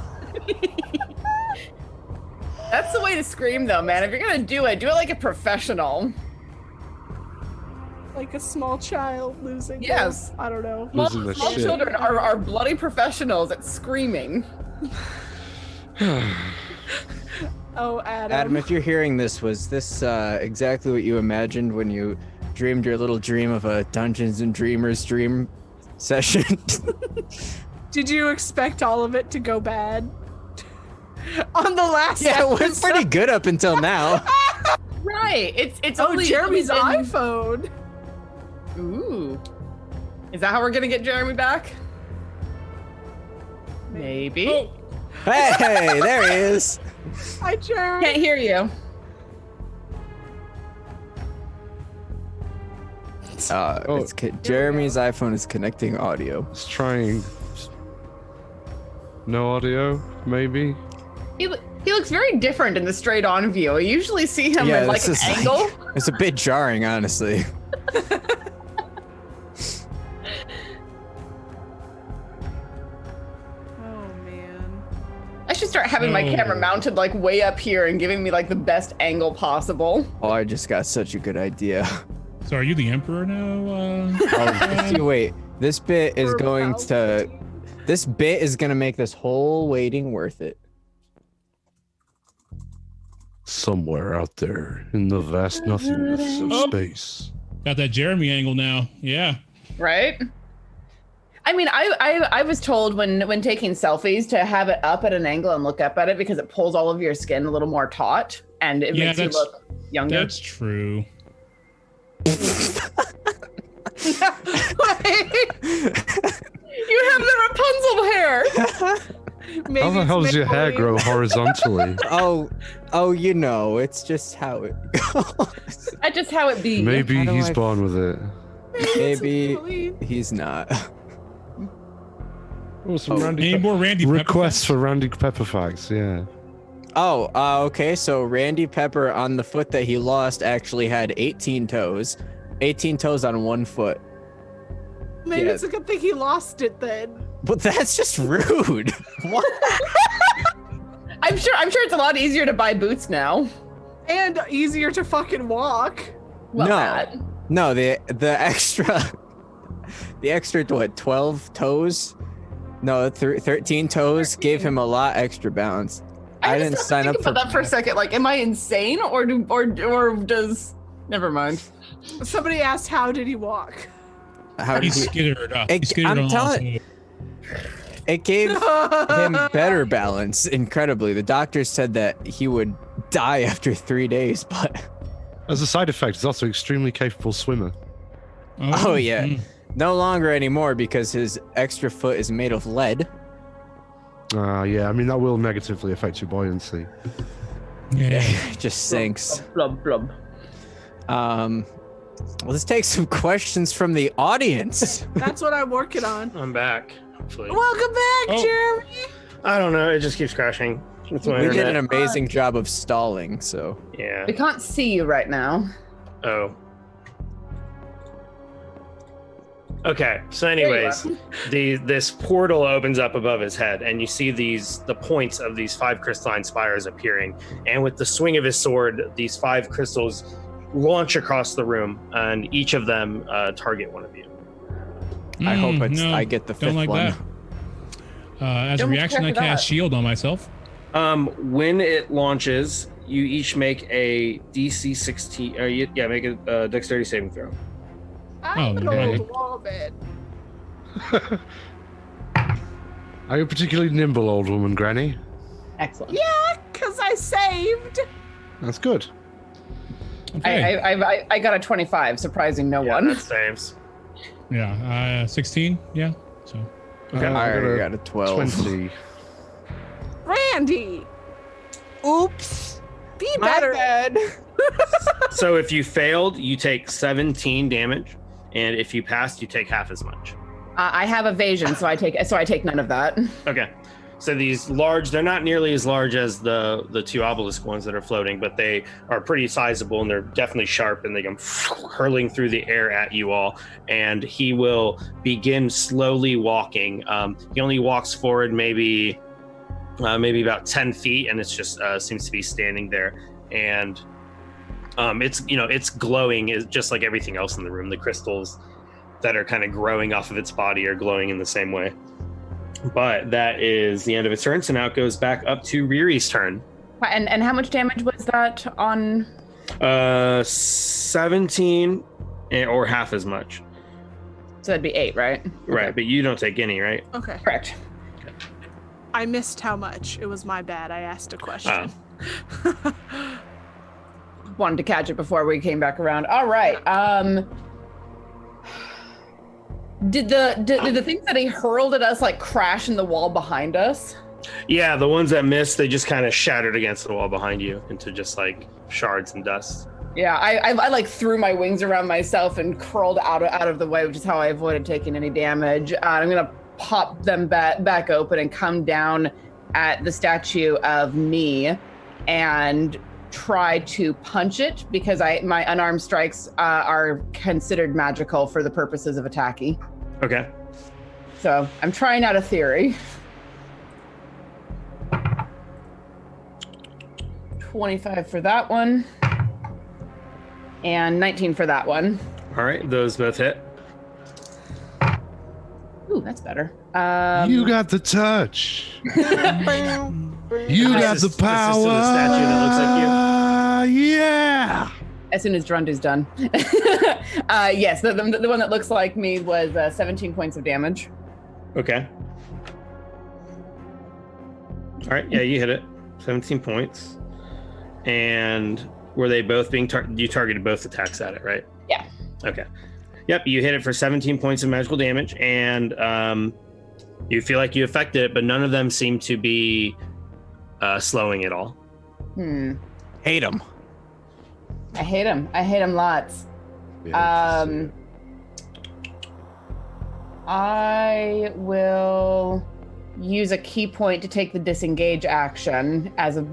That's the way to scream, though, man. If you're gonna do it like a professional. Like a small child losing. Yes. I don't know. Losing their Small shit. children are bloody professionals at screaming. Oh, Adam. Adam, if you're hearing this, was this exactly what you imagined when you dreamed your little dream of a Dungeons and Dreamers dream session? Did you expect all of it to go bad? on the last Yeah, it was episode. pretty good up until now. Right. It's Oh, only Jeremy's been- iPhone. Ooh. Is that how we're gonna get Jeremy back? Maybe. Oh, Hey, there he is. hi, Jeremy. Can't hear you. Jeremy's iPhone is connecting audio. It's trying. No audio, maybe. He looks very different in the straight on view. I usually see him Yeah, in like an this is angle. It's a bit jarring, honestly. Oh man. I should start having my camera mounted like way up here and giving me like the best angle possible. Oh, I just got such a good idea. So are you the emperor now? See, wait, this bit is For going to. Palpatine. This bit is going to make this whole waiting worth it. Somewhere out there in the vast nothingness of Oh. space. Got that Jeremy angle now. Yeah. Right? I mean, I was told when taking selfies to have it up at an angle and look up at it because it pulls all of your skin a little more taut and it Yeah, makes you that's- look younger. That's true. You have the Rapunzel hair. Maybe How the it's hell does your hair make-believe. grow horizontally? Oh, you know, it's just how it goes. That's just how it be. Maybe How do he's I- born with it. Maybe Make-believe. he's not. Oh, some Oh. Randy Any more Randy Pepper requests facts? for Randy Pepper facts, yeah. Oh, okay. So Randy Pepper on the foot that he lost actually had 18 toes. 18 toes on one foot. Maybe Yeah. it's a good thing he lost it then. But that's just rude. What? I'm sure it's a lot easier to buy boots now. And easier to fucking walk. Well, No. that. No, the extra what? 12 toes? No, 13 toes gave him a lot extra balance. I didn't just sign have to up think about that for a second. Like, am I insane or does? Never mind. Somebody asked, how did he walk? How He did he, skittered up. It- He skittered I'm on all telling- fours. it gave him better balance, incredibly. The doctors said that he would die after 3 days, but As a side effect, he's also extremely capable swimmer. Oh, yeah. mm. no longer anymore because his extra foot is made of lead. Yeah, I mean, that will negatively affect your buoyancy. Yeah. It just sinks. Blub blub. Let's take some questions from the audience. That's what I'm working on. I'm back. Hopefully. Welcome back, Oh. Jeremy. I don't know. It just keeps crashing. It's my We did internet. an amazing job of stalling, so. Yeah. We can't see you right now. Oh. Okay. So, There you anyways, this portal opens up above his head, and you see the points of these 5 crystalline spires appearing. And with the swing of his sword, these 5 crystals launch across the room, and each of them target one of you. I hope it's no, I get the don't 5th like one. that. As a Don't reaction, I prepare for cast that. shield on myself. When it launches, you each make a DC 16. Make a dexterity saving throw. I'm an okay. old woman. Are you a particularly nimble old woman, Granny? Excellent. Yeah, because I saved. That's good. Okay. I got a 25, surprising no one. That saves. Yeah. 16. Yeah. So. Okay. I I already got a 12. 20. Randy, Oops. be My better. bad. So if you failed, you take 17 damage, and if you passed, you take half as much. I have evasion, so I take none of that. Okay. So these large, they're not nearly as large as the 2 obelisk ones that are floating, but they are pretty sizable, and they're definitely sharp, and they come hurling through the air at you all. And he will begin slowly walking. He only walks forward maybe about 10 feet, and it's just seems to be standing there. And it's glowing, just like everything else in the room. The crystals that are kind of growing off of its body are glowing in the same way. But that is the end of its turn. So now it goes back up to Riri's turn. And how much damage was that on? 17 or half as much. So that'd be 8, right? Right, but you don't take any, right? Okay. Correct. I missed how much. It was my bad. I asked a question. Wanted to catch it before we came back around. All right. Did the things that he hurled at us like crash in the wall behind us? Yeah, the ones that missed, they just kind of shattered against the wall behind you into just like shards and dust. Yeah, I like threw my wings around myself and curled out of the way, which is how I avoided taking any damage. I'm gonna pop them back open and come down at the statue of me and try to punch it because my unarmed strikes are considered magical for the purposes of attacking. Okay. So I'm trying out a theory. 25 for that one. And 19 for that one. All right, those both hit. Ooh, that's better. You got the touch. You got the power. This is to the statue that looks like you. Yeah. As soon as Drundu's done. Yes, the one that looks like me was 17 points of damage. Okay. All right, yeah, you hit it. 17 points. And were they both being you targeted both attacks at it, right? Yeah. Okay. Yep, you hit it for 17 points of magical damage, and you feel like you affected it, but none of them seem to be slowing at all. Hate him. I hate him. I hate him lots. Yeah, I will use a key point to take the disengage action as a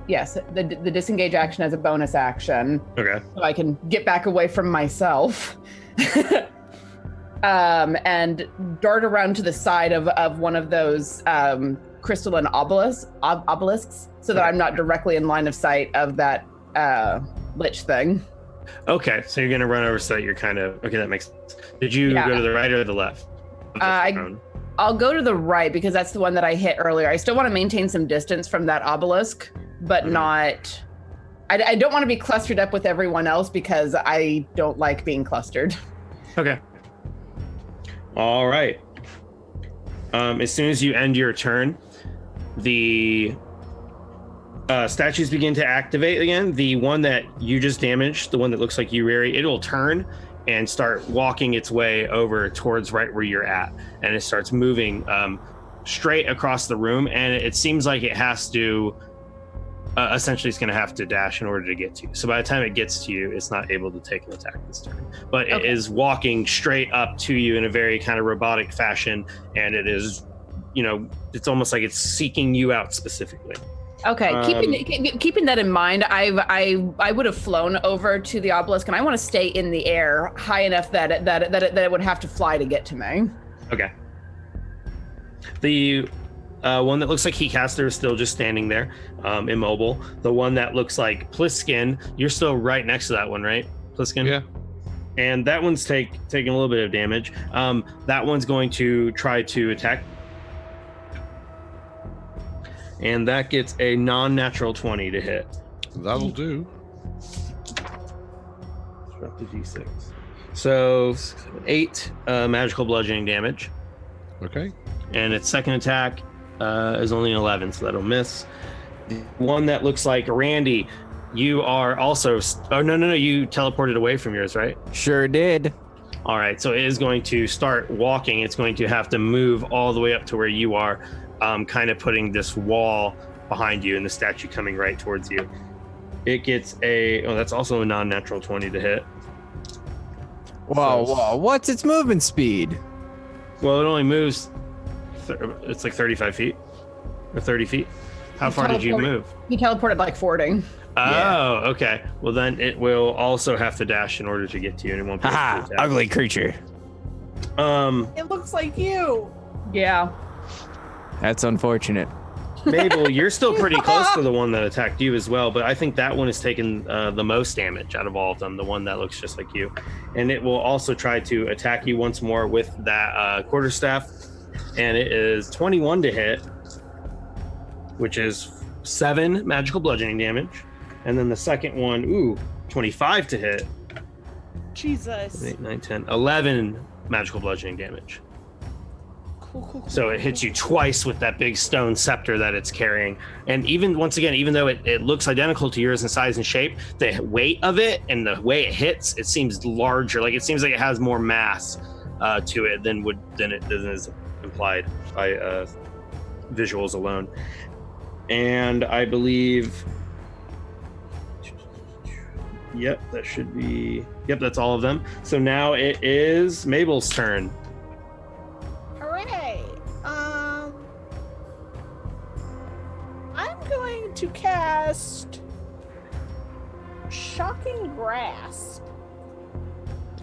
yes, the disengage action as a bonus action. Okay. So I can get back away from myself. And dart around to the side of one of those crystalline obelisks so that I'm not directly in line of sight of that lich thing. Okay, so you're gonna run over so that you're kind of okay. That makes sense. Did you go to the right or the left? I'll go to the right because that's the one that I hit earlier. I still want to maintain some distance from that obelisk, but not. I don't want to be clustered up with everyone else because I don't like being clustered. Okay. All right. As soon as you end your turn, the statues begin to activate again. The one that you just damaged, the one that looks like you, Riri, it'll turn and start walking its way over towards right where you're at. And it starts moving straight across the room. And it seems like it has to, essentially it's going to have to dash in order to get to you. So by the time it gets to you, it's not able to take an attack this turn. But it is walking straight up to you in a very kind of robotic fashion. And it is, it's almost like it's seeking you out specifically. Okay, keeping that in mind, I would have flown over to the obelisk, and I want to stay in the air high enough that it would have to fly to get to me. Okay. The one that looks like Heatcaster is still just standing there, immobile. The one that looks like Pliskin, you're still right next to that one, right? Pliskin? Yeah. And that one's taking a little bit of damage. That one's going to try to attack. And that gets a non-natural 20 to hit. That'll do. Drop the d6. So 8 magical bludgeoning damage. Okay. And its second attack is only an 11, so that'll miss. The one that looks like Randy, you are also... Oh, no, you teleported away from yours, right? Sure did. All right, so it is going to start walking. It's going to have to move all the way up to where you are. Kind of putting this wall behind you and the statue coming right towards you. It gets that's also a non-natural 20 to hit. Whoa, what's its movement speed? Well, it only moves, it's like 35 feet or 30 feet. How far did you move? He teleported like 40. Oh, okay. Well, then it will also have to dash in order to get to you, and it won't be able to attack. Ugly creature. It looks like you. Yeah. That's unfortunate. Mabel, you're still pretty close to the one that attacked you as well, but I think that one has taken the most damage out of all of them, the one that looks just like you. And it will also try to attack you once more with that quarterstaff, and it is 21 to hit, which is 7 magical bludgeoning damage. And then the second one, 25 to hit. Jesus. 8, 9, 10, 11 magical bludgeoning damage. So it hits you twice with that big stone scepter that it's carrying. And even once again, even though it looks identical to yours in size and shape, the weight of it and the way it hits, it seems larger. Like it seems like it has more mass to it than is implied by visuals alone. And I believe, yep, that should be, yep, that's all of them. So now it is Mabel's turn. Hooray! I'm going to cast Shocking Grasp.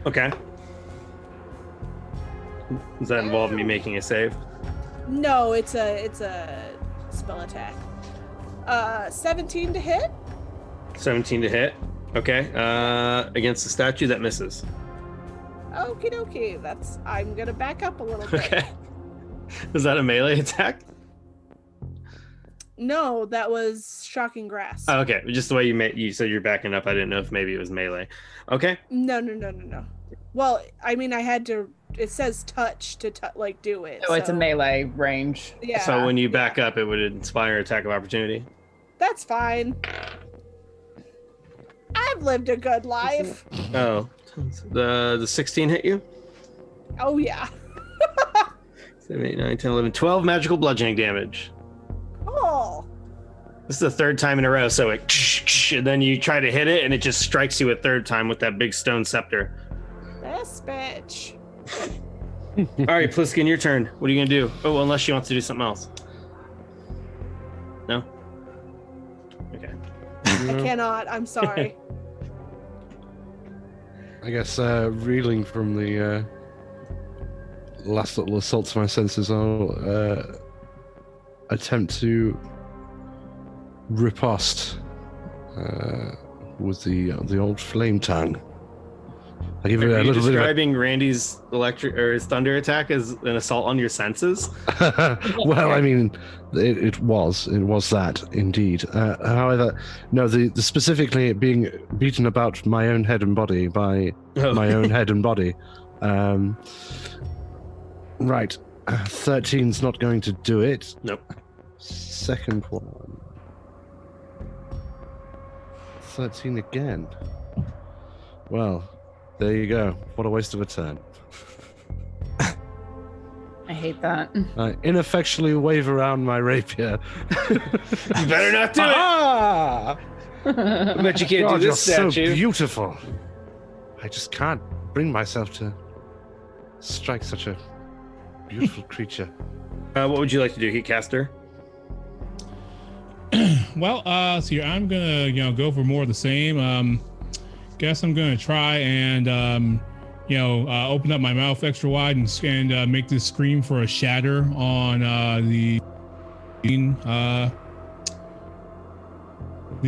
Okay. Does that involve me making a save? No, it's a spell attack. 17 to hit. 17 to hit. Okay. Against the statue, that misses. Okie dokie. I'm gonna back up a little bit. Okay. Is that a melee attack? No, that was Shocking Grasp. Oh, okay. Just the way you said you're backing up, I didn't know if maybe it was melee. Okay. No. Well, I mean, I had to. It says touch to like do it. Oh, it's a melee range. Yeah. So when you back up, it would inspire attack of opportunity. That's fine. I've lived a good life. Oh, the 16 hit you? Oh yeah. 7, 8, 9, 10, 11, 12 magical bludgeoning damage. Oh. This is the third time in a row, so and then you try to hit it, and it just strikes you a third time with that big stone scepter. This bitch. All right, Pliskin, your turn. What are you gonna do? Oh, well, unless she wants to do something else. No? Okay. I cannot. I'm sorry. I guess reeling from the last little assault to my senses, I'll attempt to riposte with the old flame tongue. I give it Are a you little bit describing Randy's electric or his thunder attack as an assault on your senses? Well, I mean, it was that indeed. However, no, the specifically it being beaten about my own head and body by my own head and body. Right, 13's not going to do it. Nope. Second one. 13 again. Well, there you go. What a waste of a turn. I hate that. I ineffectually wave around my rapier. You better not do it. I bet you can't God, do this you're so statue. beautiful. I just can't bring myself to strike such a beautiful creature. What would you like to do, Heatcaster? Well, so I'm gonna, go for more of the same. Guess I'm gonna try and, open up my mouth extra wide and make this scream for a shatter on the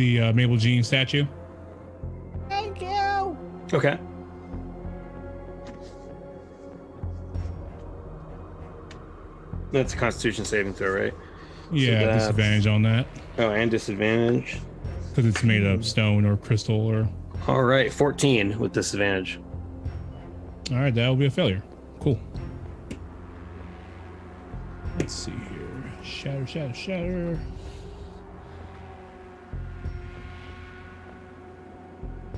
Mabel Jean statue. Thank you. Okay. That's a Constitution saving throw, right? Yeah, that's- disadvantage on that Oh, and disadvantage. because it's made of stone or crystal or. All right, 14 with disadvantage. All right, that'll be a failure. Cool. Let's see here. Shatter, shatter, shatter.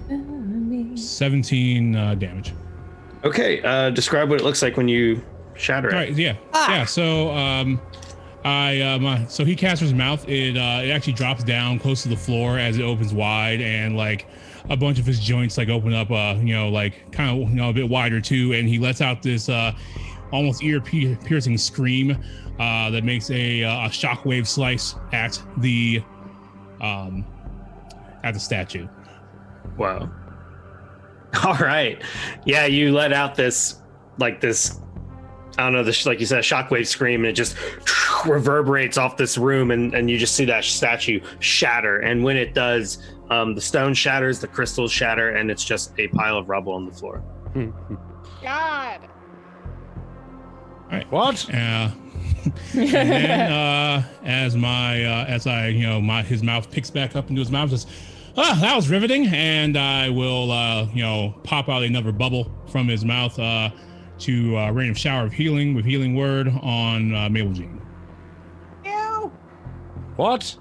Me. 17 damage. Okay, describe what it looks like when you shatter it. All right, yeah, yeah. So, so he casts his mouth. It actually drops down close to the floor as it opens wide, and like a bunch of his joints like open up, like kind of a bit wider too, and he lets out this almost ear-piercing scream that makes a shockwave slice at the statue. Wow. All right. Yeah, you let out this, I don't know, this, like you said, a shockwave scream, and it just reverberates off this room, and you just see that statue shatter. And when it does, the stone shatters, the crystals shatter, and it's just a pile of rubble on the floor. God. All right. What? And then his mouth picks back up into his mouth, says, that was riveting. And I will, pop out another bubble from his mouth, to rain of shower of healing with healing word on Mabel Jean. Ew. What?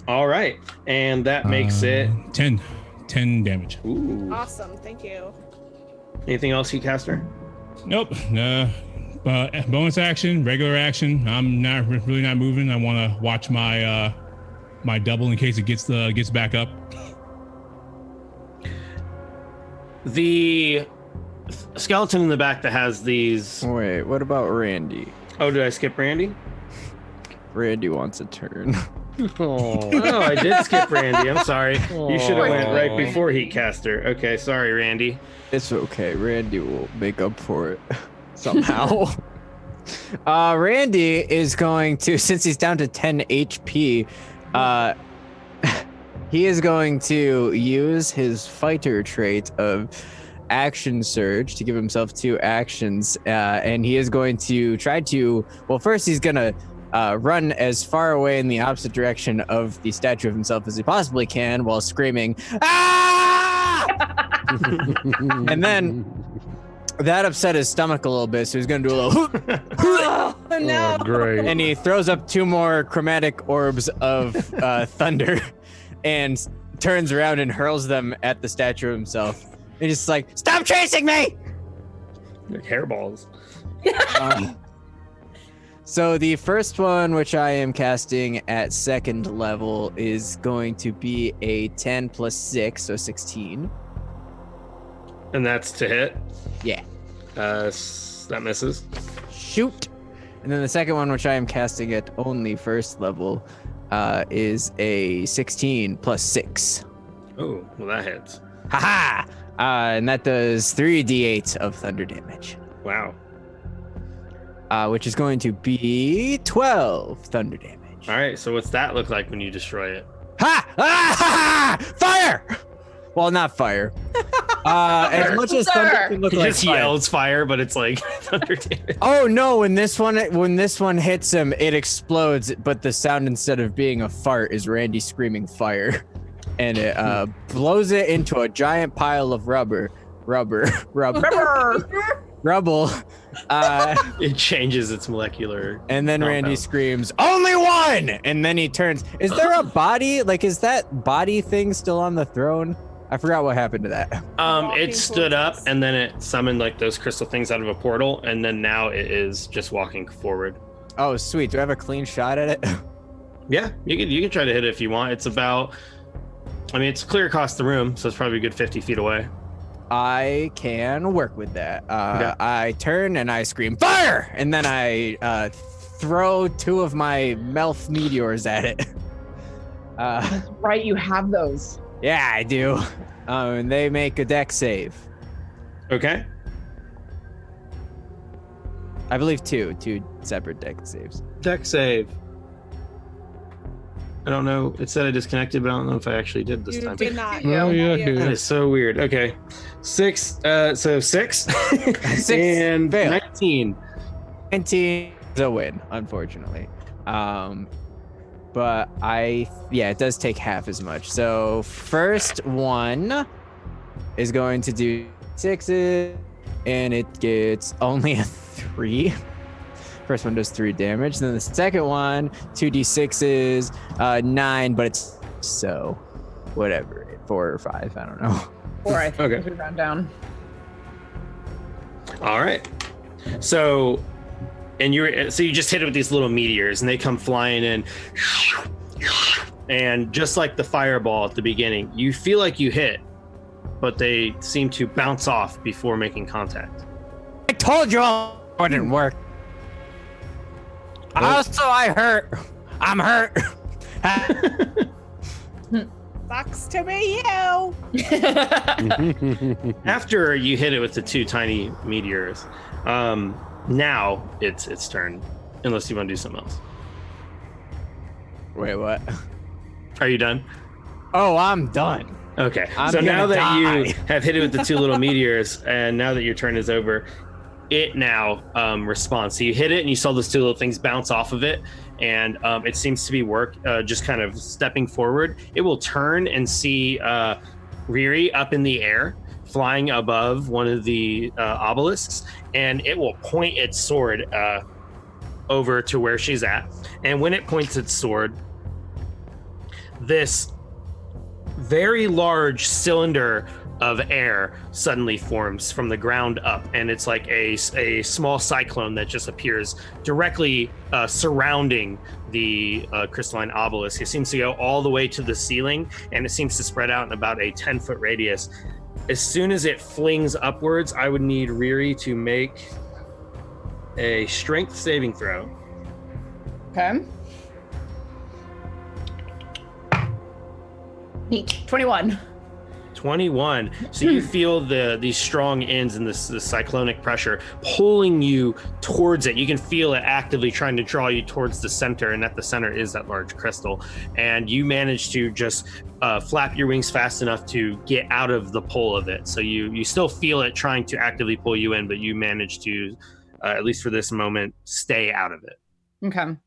All right, and that makes it 10 damage. Ooh. Awesome. Thank you. Anything else, Heatcaster? Nope. Bonus action, regular action. I'm not really not moving. I want to watch my my double in case it gets back up. The skeleton in the back that has these. Wait, what about Randy? Oh, did I skip Randy? Randy wants a turn. Oh, I did skip Randy. I'm sorry. You should have went right Aw. before Heatcaster. Okay, sorry, Randy. It's okay. Randy will make up for it somehow. Randy is going to, since he's down to 10 HP, he is going to use his fighter trait of action surge to give himself 2 actions. And he is going to try to, well, first he's going to run as far away in the opposite direction of the statue of himself as he possibly can while screaming, "Ah!" And then that upset his stomach a little bit, so he's gonna do a little Oh, no. Oh, great. and he throws up 2 more chromatic orbs of thunder and turns around and hurls them at the statue of himself. And he's just like, "Stop chasing me!" Like hairballs. So the first one, which I am casting at 2nd level, is going to be a 10 plus 6, so 16. And that's to hit. Yeah. That misses. Shoot. And then the second one, which I am casting at only 1st level, is a 16 plus 6. Oh, well, that hits. Haha! And that does 3d8 of thunder damage, Wow. which is going to be 12 thunder damage. All right, so what's that look like when you destroy it? Ha! Ah, ha, ha! Fire! Well, not fire. As much as thunder can look He like just fire. yells fire, but it's like thunder damage. Oh no! When this one hits him, it explodes. But the sound, instead of being a fart, is Randy screaming fire, and it blows it into a giant pile of rubble. It changes its molecular. And then Randy compound. screams, "Only one!" And then he turns. Is there a body? Like, is that body thing still on the throne? I forgot what happened to that. Walking It stood up towards us. and then it summoned like those crystal things out of a portal, and then now it is just walking forward. Oh, sweet. Do I have a clean shot at it? Yeah, you can try to hit it if you want. It's about, I mean, it's clear across the room, so it's probably a good 50 feet away. I can work with that. Okay. I turn and I scream, "Fire!" And then I throw 2 of my Melf meteors at it. Right, you have those. Yeah, I do. And they make a deck save. Okay. I believe 2 separate deck saves. Deck save. I don't know. It said I disconnected, but I don't know if I actually did this You time. did not. Oh, yeah, You. That is so weird. Okay. 6. So 6. 6 and fail. 19. 19 is a win, unfortunately. But it does take half as much. So first one is going to do 6s, and it gets only a 3. First one does 3 damage. Then the second one, 2d6s, 9, but it's so whatever, 4 or 5, I don't know. 4, I think. Okay. We round down. All right. So you just hit it with these little meteors, and they come flying in, and just like the fireball at the beginning, you feel like you hit, but they seem to bounce off before making contact. I told you all it wouldn't work. Also, I'm hurt. Sucks to be you. After you hit it with the 2 tiny meteors, now it's turn, unless you want to do something else. Wait, what? Are you done? Oh, I'm done. Okay. I'm So now gonna that die. you have hit it with the 2 little meteors, and now that your turn is over, it now responds. So you hit it, and you saw those 2 little things bounce off of it, and it seems to be just kind of stepping forward. It will turn and see Riri up in the air, flying above one of the obelisks, and it will point its sword over to where she's at. And when it points its sword, this very large cylinder of air suddenly forms from the ground up, and it's like a small cyclone that just appears directly surrounding the crystalline obelisk. It seems to go all the way to the ceiling, and it seems to spread out in about a 10-foot radius. As soon as it flings upwards, I would need Riri to make a strength saving throw. Okay. Neat. 21. 21. So you feel these strong ends and this cyclonic pressure pulling you towards it. You can feel it actively trying to draw you towards the center, and at the center is that large crystal. And you manage to just flap your wings fast enough to get out of the pull of it. So you still feel it trying to actively pull you in, but you manage to, at least for this moment, stay out of it. Okay.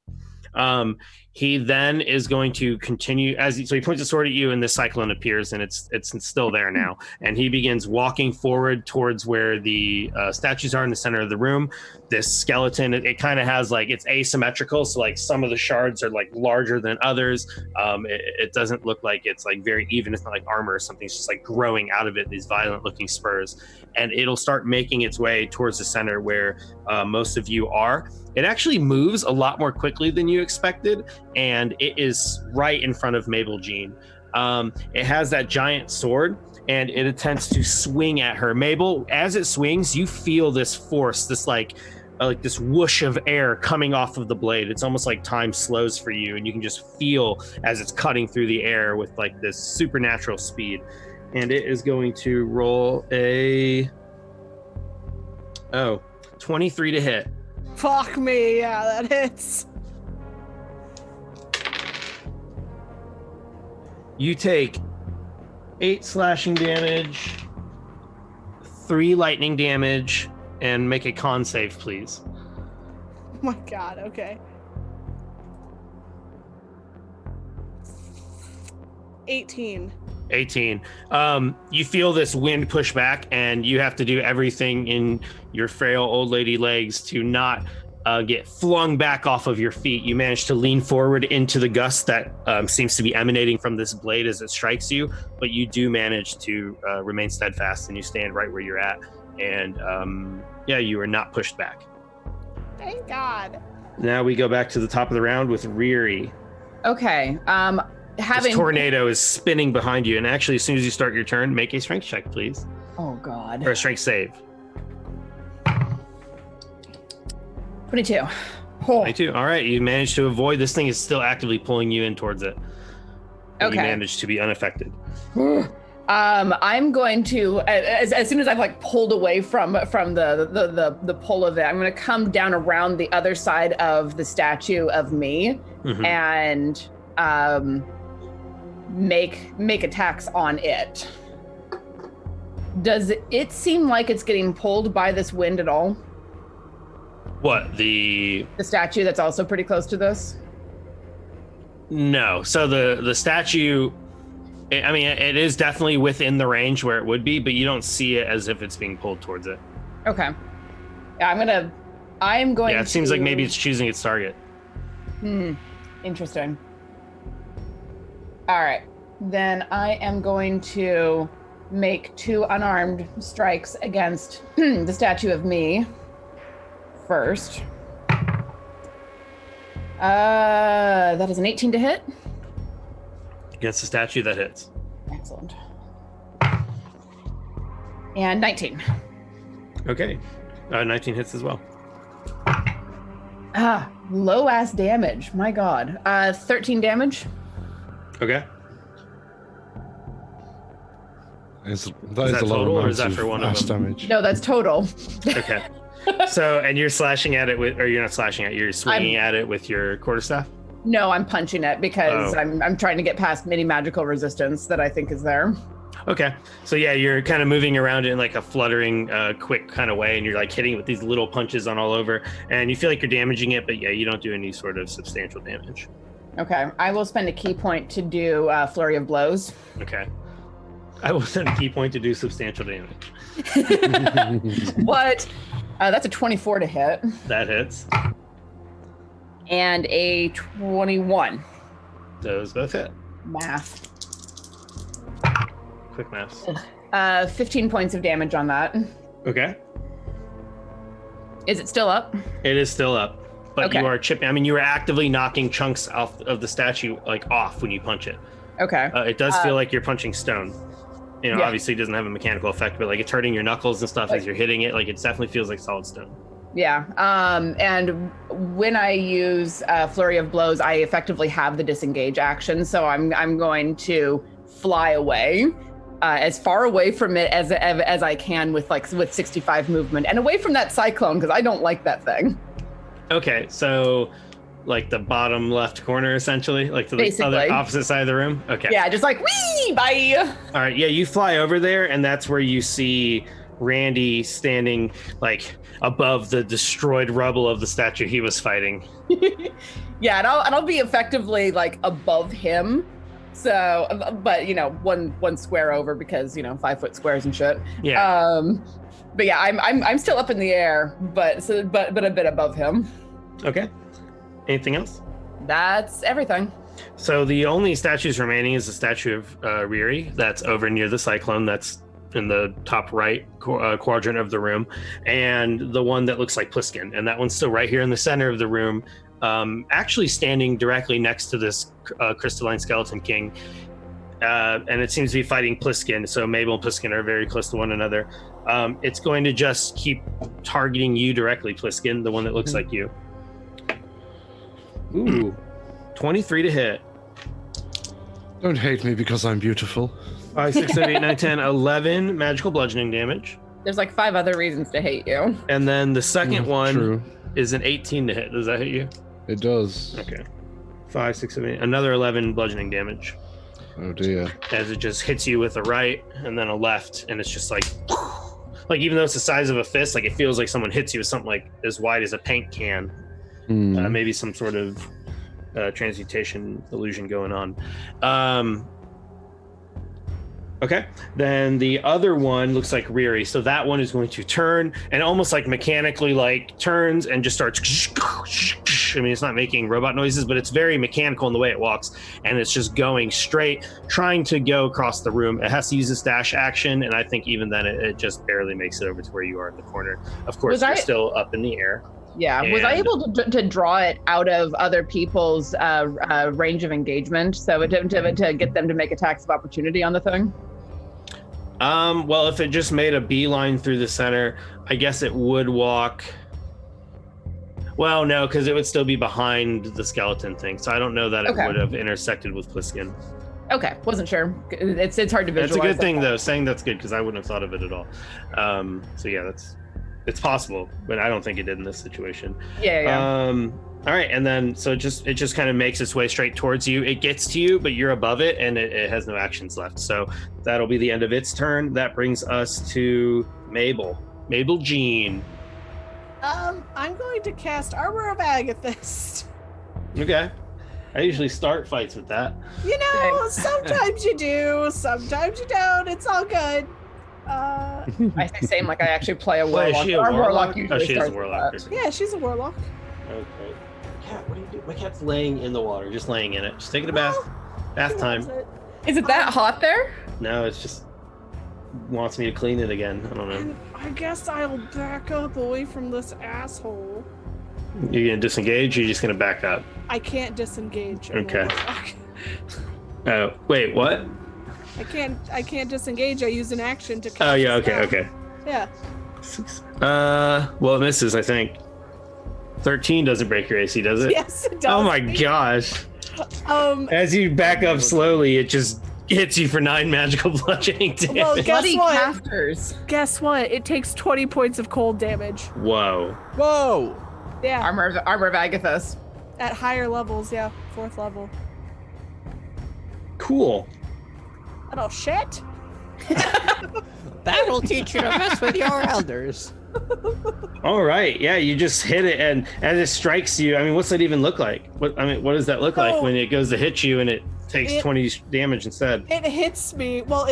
He then is going to continue so he points a sword at you, and this cyclone appears, and it's still there now. And he begins walking forward towards where the statues are in the center of the room. This skeleton, it kind of has like, it's asymmetrical. So like some of the shards are like larger than others. It doesn't look like it's like very even. It's not like armor or something. It's just like growing out of it, these violent looking spurs. And it'll start making its way towards the center where most of you are. It actually moves a lot more quickly than you expected, and it is right in front of Mabel Jean. It has that giant sword, and it attempts to swing at her. Mabel, as it swings, you feel this force, this like this whoosh of air coming off of the blade. It's almost like time slows for you, and you can just feel as it's cutting through the air with like this supernatural speed. And it is going to roll a 23 to hit. Fuck me, yeah, that hits. You take 8 slashing damage, 3 lightning damage, and make a con save, please. Oh my god, okay. 18. You feel this wind push back, and you have to do everything in your frail old lady legs to not get flung back off of your feet. You manage to lean forward into the gust that seems to be emanating from this blade as it strikes you, but you do manage to remain steadfast, and you stand right where you're at. And you are not pushed back. Thank God. Now we go back to the top of the round with Riri. Okay. This tornado is spinning behind you, and actually, as soon as you start your turn, make a strength check, please. Oh God. Or a strength save. 22. 22. All right, you managed to avoid. This thing is still actively pulling you in towards it. But Okay. You managed to be unaffected. I'm going to, as soon as I've like pulled away from the pull of it, I'm going to come down around the other side of the statue of me and make attacks on it. Does it seem like it's getting pulled by this wind at all? What, the statue that's also pretty close to this? No. So the statue, I mean, it is definitely within the range where it would be, but you don't see it as if it's being pulled towards it. Okay. Yeah, I'm going to... Yeah, it seems like maybe it's choosing its target. Interesting. All right. Then I am going to make 2 unarmed strikes against the statue of me first. That is an 18 to hit. Against the statue, that hits. Excellent. And 19. Okay. 19 hits as well. Low ass damage. My God. 13 damage. Okay. Is that a lot total, of or is that for one of mass them? damage. No, that's total. Okay. So, and you're slashing at it with, or you're not slashing at it, you're swinging at it with your quarterstaff? No, I'm punching it because I'm trying to get past any magical resistance that I think is there. Okay. So yeah, you're kind of moving around in like a fluttering, quick kind of way, and you're like hitting it with these little punches on all over, and you feel like you're damaging it, but yeah, you don't do any sort of substantial damage. Okay. I will spend a key point to do Flurry of Blows. Okay. I will send a key point to do substantial damage. What? That's a 24 to hit. That hits. And a 21. Those both hit. Math. Quick maths. 15 points of damage on that. Okay. Is it still up? It is still up. But Okay. you are chipping. I mean, you are actively knocking chunks off of the statue, like off when you punch it. Okay. It does feel like you're punching stone. You know, Yeah. obviously it doesn't have a mechanical effect, but like it's hurting your knuckles and stuff as you're hitting it. Like it definitely feels like solid stone. Yeah. And when I use Flurry of Blows, I effectively have the disengage action. So I'm going to fly away. As far away from it as I can with 65 movement and away from that cyclone because I don't like that thing. Okay, so like the bottom left corner essentially, like to the Basically. other opposite side of the room. Okay. Yeah, just like wee, bye. All right. Yeah, you fly over there, and that's where you see Randy standing like above the destroyed rubble of the statue he was fighting. Yeah, and I'll be effectively like above him. So, but one square over because 5 foot squares and shit. Yeah. But yeah, I'm still up in the air, but a bit above him. Okay. Anything else? That's everything. So the only statues remaining is the statue of Riri that's over near the cyclone. That's in the top right quadrant of the room, and the one that looks like Pliskin, and that one's still right here in the center of the room, actually standing directly next to this crystalline skeleton king. And it seems to be fighting Pliskin. So Mabel and Pliskin are very close to one another. It's going to just keep targeting you directly, Pliskin, the one that looks like you. Ooh, 23 to hit. Don't hate me because I'm beautiful. 5, 6, 7, 8, 9, 10, 11 magical bludgeoning damage. There's like 5 other reasons to hate you. And then the second one True. is an 18 to hit. Does that hit you? It does. Okay. 5, 6, 7, 8. Another 11 bludgeoning damage. Oh dear. As it just hits you with a right and then a left, and it's just like even though it's the size of a fist, like it feels like someone hits you with something like as wide as a paint can. Maybe some sort of transmutation illusion going on. Okay, then the other one looks like Riri. So that one is going to turn and almost like mechanically like turns and just starts. I mean, it's not making robot noises, but it's very mechanical in the way it walks. And it's just going straight, trying to go across the room. It has to use its dash action. And I think even then it just barely makes it over to where you are in the corner. Of course, you're still up in the air. Yeah, was I able to draw it out of other people's range of engagement, so to get them to make attacks of opportunity on the thing? Well, if it just made a beeline through the center, I guess it would walk. Well, no, because it would still be behind the skeleton thing, so I don't know that it would have intersected with Pliskin. Okay, wasn't sure. It's hard to visualize. That's a good thing, though. Saying that's good because I wouldn't have thought of it at all. So yeah, it's possible, but I don't think it did in this situation. Yeah. All right, and then so it just kind of makes its way straight towards you. It gets to you, but you're above it, and it has no actions left. So that'll be the end of its turn. That brings us to Mabel Jean. I'm going to cast Armor of Agathist. Okay. I usually start fights with that. Sometimes you do, sometimes you don't. It's all good. I say same like I actually play a warlock. Is she a Our warlock? usually She is a starts with warlock. that. Yeah, she's a warlock. Okay. Cat, what do you do? My cat's laying in the water, just laying in it. Just taking a bath. Bath time. Is it that hot there? No, it's just wants me to clean it again. I don't know. And I guess I'll back up away from this asshole. You're gonna disengage, or you're just gonna back up? I can't disengage. I'm a Okay. warlock. Oh, wait, what? I can't disengage. I use an action to. Oh yeah, cast a okay. spell. Yeah. Well, it misses, I think. 13 doesn't break your AC, does it? Yes, it does. Oh my gosh. As you back up slowly, it just hits you for 9 magical bludgeoning damage. Well, guess Bloody what? cafters. Guess what? It takes 20 points of cold damage. Whoa. Whoa! Yeah, Armor of Agathis. at higher levels. Yeah, 4th level. Cool. Oh shit! That'll teach you to mess with your elders. All right. Yeah, you just hit it, and as it strikes you, I mean, what's that even look like? What does that look like when it goes to hit you and it takes 20 damage instead. It hits me. Well,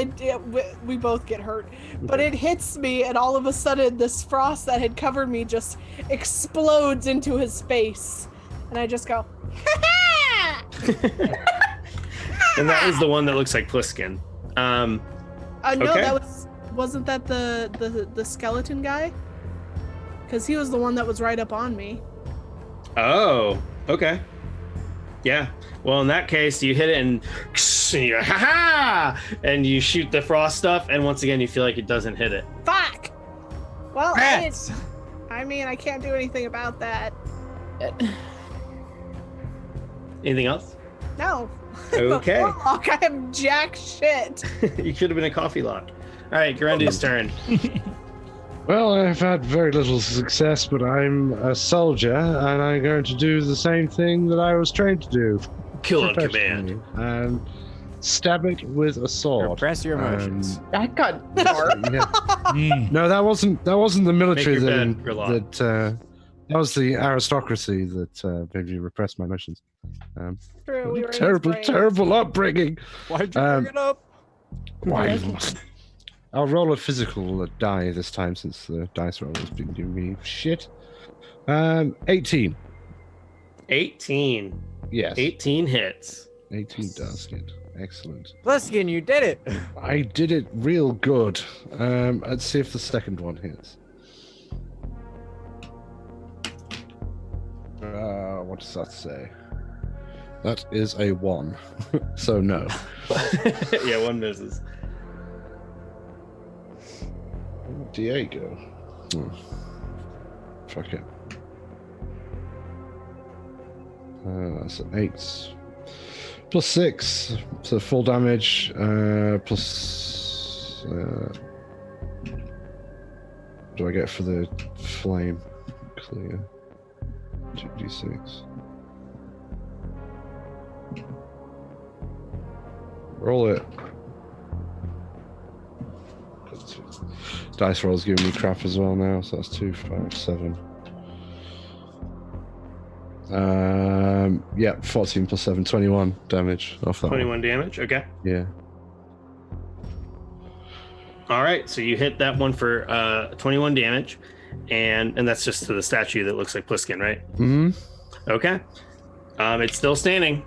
we both get hurt, but it hits me, and all of a sudden, this frost that had covered me just explodes into his face, and I just go, ha ha! And that is the one that looks like Pliskin. No, Okay. that wasn't that the skeleton guy? Because he was the one that was right up on me. Oh, okay. Yeah. Well, in that case, you hit it and you ha-ha! And you shoot the frost stuff, and once again, you feel like it doesn't hit it. Fuck! Well, Rats! I mean, I can't do anything about that. Anything else? No. Okay. Look, I am jack shit. You should have been a coffee lock. All right, Garandi's turn. Well, I've had very little success, but I'm a soldier, and I'm going to do the same thing that I was trained to do. Kill on professionally, command. And stab it with a sword. Repress your emotions. That got dark. Mm. No, that wasn't the military Make your that bed, R'Lon. that was the aristocracy that made me repress my emotions. True, we were in his Terrible, brain. terrible upbringing. Why'd you Um, bring it up? Why? I'll roll a physical die this time since the dice roll has been giving me shit. 18. 18. Yes. 18 hits. 18 does hit. Excellent. Pliskin, you did it. I did it real good. Let's see if the second one hits. What does that say? That is a 1. So no. Yeah, one misses. Diego. Fuck it. That's an 8. Plus 6. So full damage. Plus. What do I get for the flame? Clear. 2d6. Roll it. Dice roll's giving me crap as well now, so that's 2, 5, 7. Yeah, 14 plus 7, 21 damage off that 21 damage. Okay. one. Yeah. All right. So you hit that one for 21 damage, and that's just to the statue that looks like Pliskin, right? Mm-hmm. Okay. It's still standing.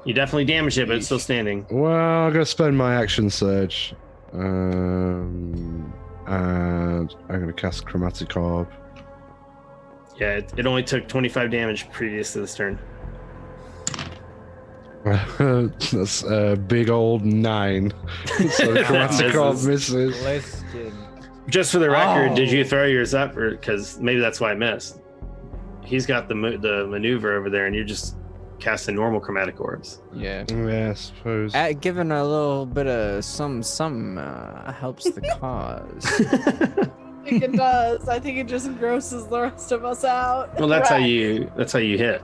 You definitely damaged it, but it's still standing. Well, I'm gonna spend my action surge. And I'm gonna cast Chromatic Orb. Yeah, it only took 25 damage previous to this turn. That's a big old 9. So Chromatic Orb misses. Pliskin. Just for the record, Oh. did you throw yours up, or because maybe that's why I missed? He's got the maneuver over there, and you're just casting normal chromatic orbs. Yeah. Yeah, I suppose. Giving a little bit of some helps the cause. I think it does. I think it just grosses the rest of us out. Well, that's how you hit.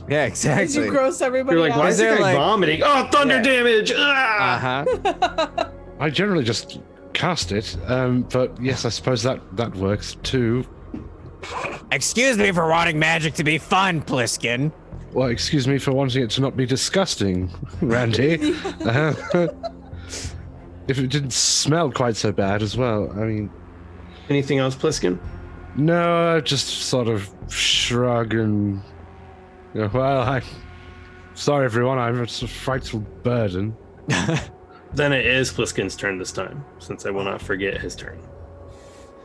Yeah, Because you exactly. gross everybody You're like, out. why is the there, guy like- vomiting? Oh, thunder Yeah. damage! Ah! Uh-huh. I generally just cast it, but yes, I suppose that works too. Excuse me for wanting magic to be fun, Pliskin. Well, excuse me for wanting it to not be disgusting, Randy. If it didn't smell quite so bad as well. I mean, Anything else, Pliskin? no, I just sort of shrug and, well, sorry everyone, I'm a frightful burden. Then it is Pliskin's turn this time, since I will not forget his turn.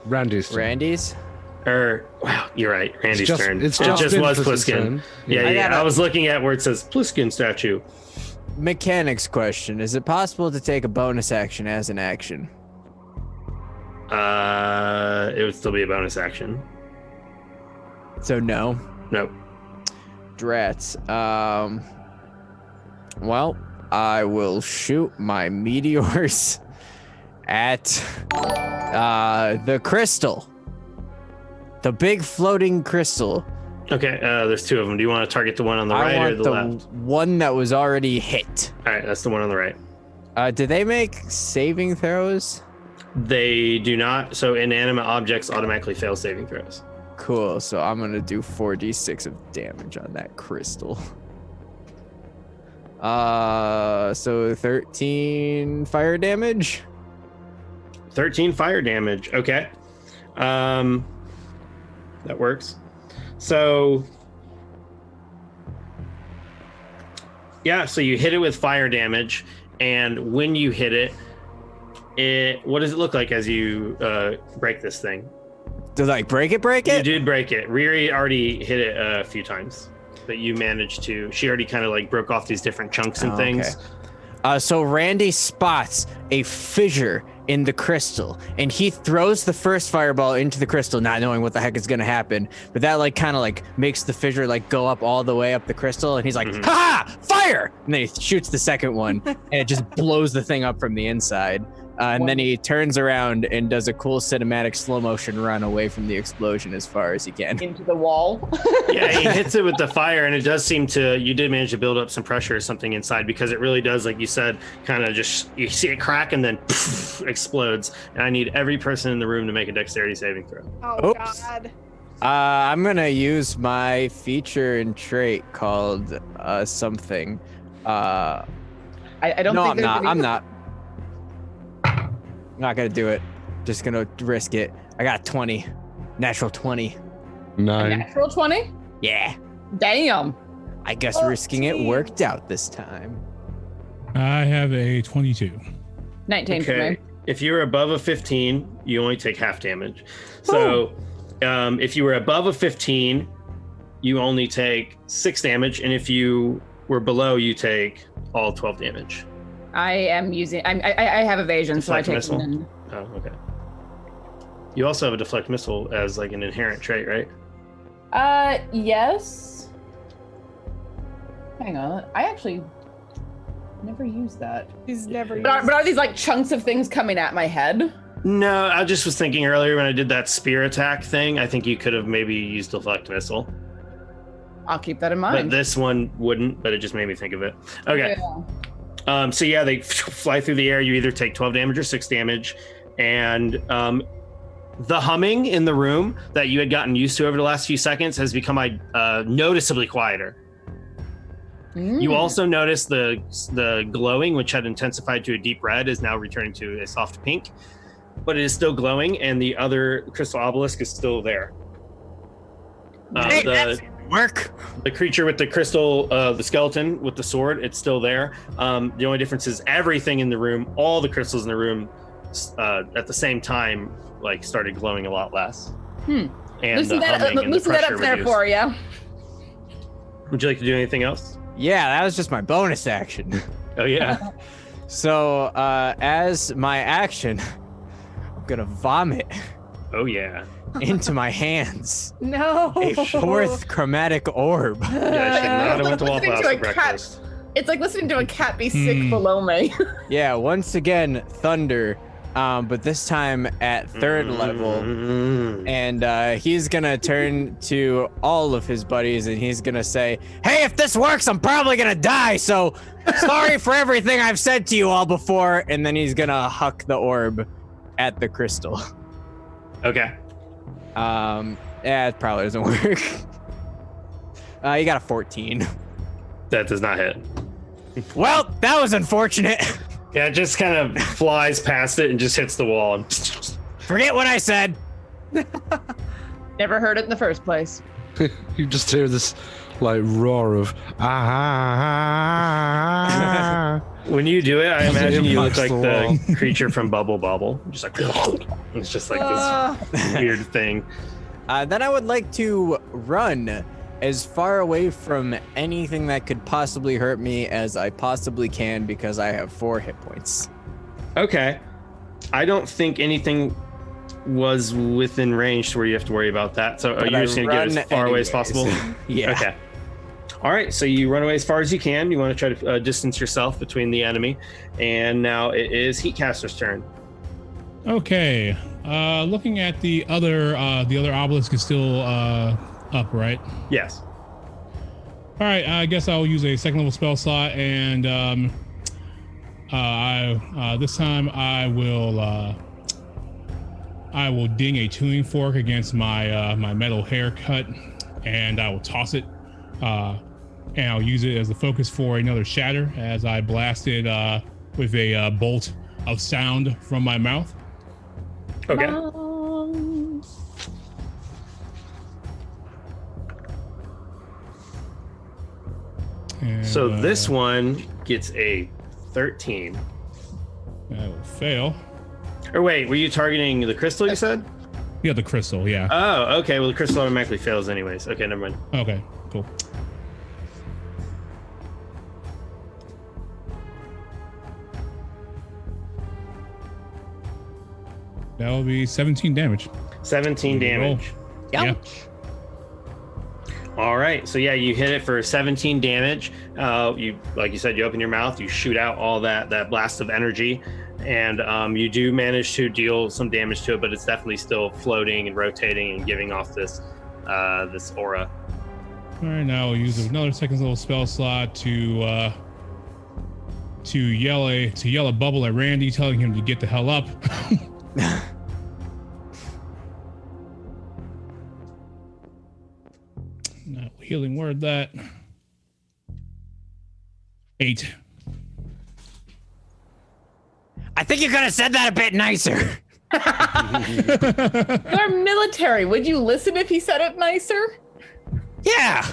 Randy's turn. Randy's? Wow, you're right. Randy's just- turn. it's it just just been was Pliskin's Pliskin. turn. Yeah, I yeah. gotta- I was looking at where it says Pliskin statue. Mechanics question. Is it possible to take a bonus action as an action? It would still be a bonus action. So no. Nope. Drats. Well, I will shoot my meteors at the crystal. The big floating crystal. Okay, there's 2 of them. Do you want to target the one on the I right or want the the left? one that was already hit. All right, that's the one on the right. Did they make saving throws? They do not. So inanimate objects automatically fail saving throws. Cool. So I'm gonna do 4d6 of damage on that crystal. So 13 fire damage. 13 fire damage. Okay. That works. So yeah, so you hit it with fire damage, and when you hit it, what does it look like as you break this thing? Does like break it? You did break it. Riri already hit it a few times, but you managed to. She already kind of like broke off these different chunks and things. Okay. So Randy spots a fissure in the crystal, and he throws the first fireball into the crystal, not knowing what the heck is going to happen. But that like kind of like makes the fissure like go up all the way up the crystal, and he's like, "Ha! Fire!" And then he shoots the second one, and it just blows the thing up from the inside. And then he turns around and does a cool cinematic slow motion run away from the explosion as far as he can. Into the wall. Yeah, he hits it with the fire, and it does seem to, you did manage to build up some pressure or something inside, because it really does, like you said, kind of just, you see it crack and then explodes. And I need every person in the room to make a dexterity saving throw. Oh, Oops. God. I'm going to use my feature and trait called something. I don't No, think I'm not gonna do it. Just gonna risk it. I got 20. Natural 20. 9. Natural 20? Yeah. Damn. I guess risking it worked out this time. I have a 22. 19 for Okay. me. If you're above a 15, you only take half damage. So if you were above a 15, you only take 6 damage. And if you were below, you take all 12 damage. I am using. I have evasion, so I Deflect take. missile? Oh, okay. You also have a deflect missile as like an inherent trait, right? Yes. Hang on. I actually never used that. He's never used But are these like chunks of things coming at my head? No, I just was thinking earlier when I did that spear attack thing, I think you could have maybe used deflect missile. I'll keep that in But mind. this one wouldn't, but it just made me think of it. Okay. Yeah. So yeah, they fly through the air. You either take 12 damage or 6 damage. And the humming in the room that you had gotten used to over the last few seconds has become noticeably quieter. You also notice the glowing, which had intensified to a deep red, is now returning to a soft pink. But it is still glowing, and the other crystal obelisk is still there. Work. The creature with the crystal, the skeleton with the sword, it's still there. The only difference is everything in the room, all the crystals in the room, at the same time, like started glowing a lot less. And Loosen the humming and the that pressure up there reduced. for you. Would you like to do anything else? Yeah, that was just my bonus action. Oh yeah. So as my action, I'm gonna vomit Oh yeah. into my hands No. a fourth chromatic orb. Yeah, I should not have went to Waffle Listening House to for a cat. breakfast. It's like listening to a cat be sick below me. Yeah, once again, thunder, but this time at third level. And he's gonna turn to all of his buddies and he's gonna say, "Hey, if this works, I'm probably gonna die, so sorry for everything I've said to you all before." And then he's gonna huck the orb at the crystal. Okay. Yeah, it probably doesn't work. You got a 14. That does not hit. Well, that was unfortunate. Yeah, it just kind of flies past it and just hits the wall. And Forget what I said. Never heard it in the first place. You just hear this like roar of when you do it, I imagine you look like Impacts the the creature from Bubble Bobble. Just like it's just like this weird thing. Then I would like to run as far away from anything that could possibly hurt me as I possibly can because I have 4 hit points. Okay. I don't think anything was within range to where you have to worry about that. So are But you I just going to get as run far away as anyways. possible? Yeah. Okay. All right. So you run away as far as you can. You want to try to distance yourself between the enemy. And now it is Heatcaster's turn. Okay. Looking at the other obelisk is still up, right? Yes. All right. I guess I'll use a second level spell slot, and this time I will ding a tuning fork against my my metal haircut, and I will toss it and I'll use it as the focus for another shatter as I blast it with a bolt of sound from my mouth. Okay. And, So this one gets a 13. that will fail. Or wait, were you targeting the crystal you said? Yeah, the crystal. Yeah. Oh, okay. Well, the crystal automatically fails anyways. Okay, never mind. Okay. Cool. That will be 17 damage. 17 damage. Yeah. All right. So yeah, you hit it for 17 damage. You, like you said, you open your mouth, you shoot out all that blast of energy, and you do manage to deal some damage to it, but it's definitely still floating and rotating and giving off this this aura. All right. Now I'll use another second level spell slot to yell a bubble at Randy, telling him to get the hell up. Not healing word that. 8. I think you could have said that a bit nicer. You're military. Would you listen if he said it nicer? Yeah.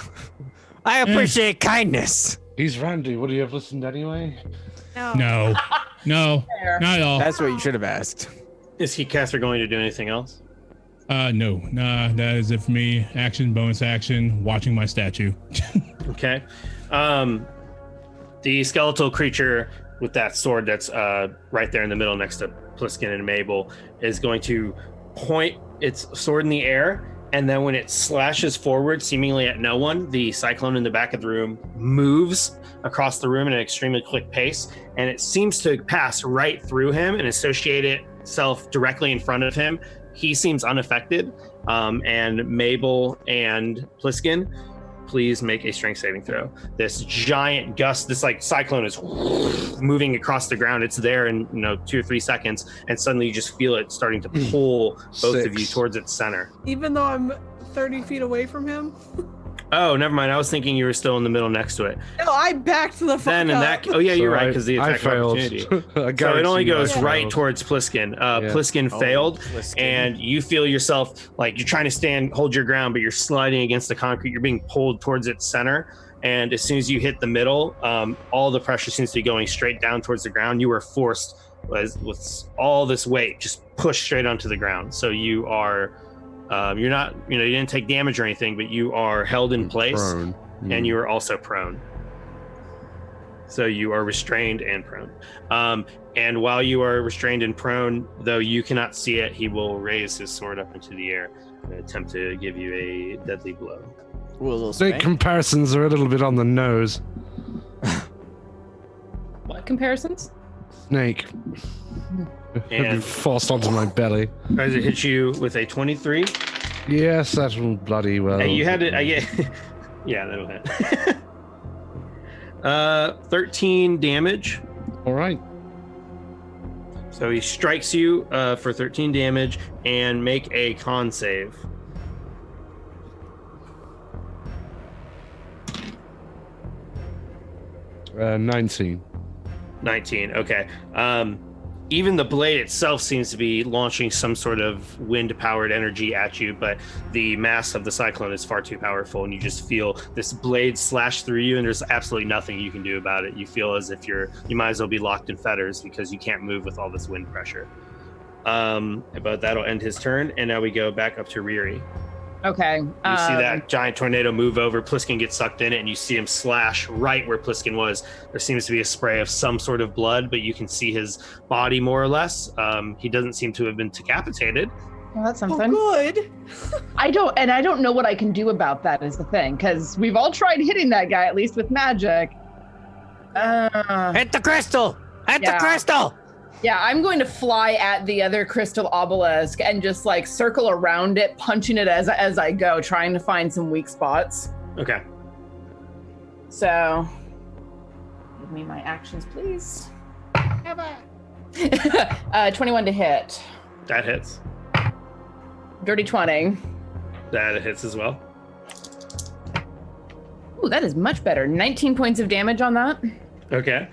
I appreciate kindness. He's Randy. Would he have listened anyway? No, Fair. not at all. That's what you should have asked. Is Keycaster going to do anything else? No, nah, that is it for me. Action, bonus action, watching my statue. Okay. The skeletal creature with that sword that's right there in the middle next to Pliskin and Mabel is going to point its sword in the air, and then when it slashes forward, seemingly at no one, the cyclone in the back of the room moves across the room at an extremely quick pace, and it seems to pass right through him and associate itself directly in front of him. He seems unaffected, and Mabel and Pliskin, please make a strength saving throw. This giant gust, this like cyclone is moving across the ground. It's there in 2 or 3 seconds, and suddenly you just feel it starting to pull both of you 6. towards its center. Even though I'm 30 feet away from him. Oh, never mind. I was thinking you were still in the middle next to it. No, I backed the fuck Then in up. that, oh yeah, you're So right, because the I attack of failed. opportunity. I So it guarantee only you I goes right failed. towards Pliskin. Yeah. Pliskin failed, Pliskin. and you feel yourself like you're trying to hold your ground, but you're sliding against the concrete. You're being pulled towards its center, and as soon as you hit the middle, all the pressure seems to be going straight down towards the ground. You were forced with all this weight just pushed straight onto the ground. So you are, you're not, you didn't take damage or anything, but you are held in place. Prone. And you are also prone. So you are restrained and prone. And while you are restrained and prone, though you cannot see it, he will raise his sword up into the air and attempt to give you a deadly blow. Ooh, a little Snake spank. comparisons are a little bit on the nose. What comparisons? Snake. And Forced onto my belly. tries to hit you with a 23. Yes, that will bloody well. Hey, you had it. Yeah, that'll hit. 13 damage. All right. So he strikes you for 13 damage, and make a con save. Uh, 19. 19. Okay. Even the blade itself seems to be launching some sort of wind-powered energy at you, but the mass of the cyclone is far too powerful, and you just feel this blade slash through you, and there's absolutely nothing you can do about it. You feel as if you might as well be locked in fetters because you can't move with all this wind pressure. But that'll end his turn, and now we go back up to Riri. Okay. You see that giant tornado move over, Pliskin gets sucked in it, and you see him slash right where Pliskin was. There seems to be a spray of some sort of blood, but you can see his body more or less. He doesn't seem to have been decapitated. Well, that's Oh, something. good. I don't know what I can do about that is the thing, because we've all tried hitting that guy, at least with magic. Hit the crystal! Hit the Yeah. crystal! Yeah, I'm going to fly at the other crystal obelisk and just like circle around it, punching it as I go, trying to find some weak spots. Okay. So, give me my actions, please. 21 to hit. That hits. Dirty 20. That hits as well. Ooh, that is much better. 19 points of damage on that. Okay.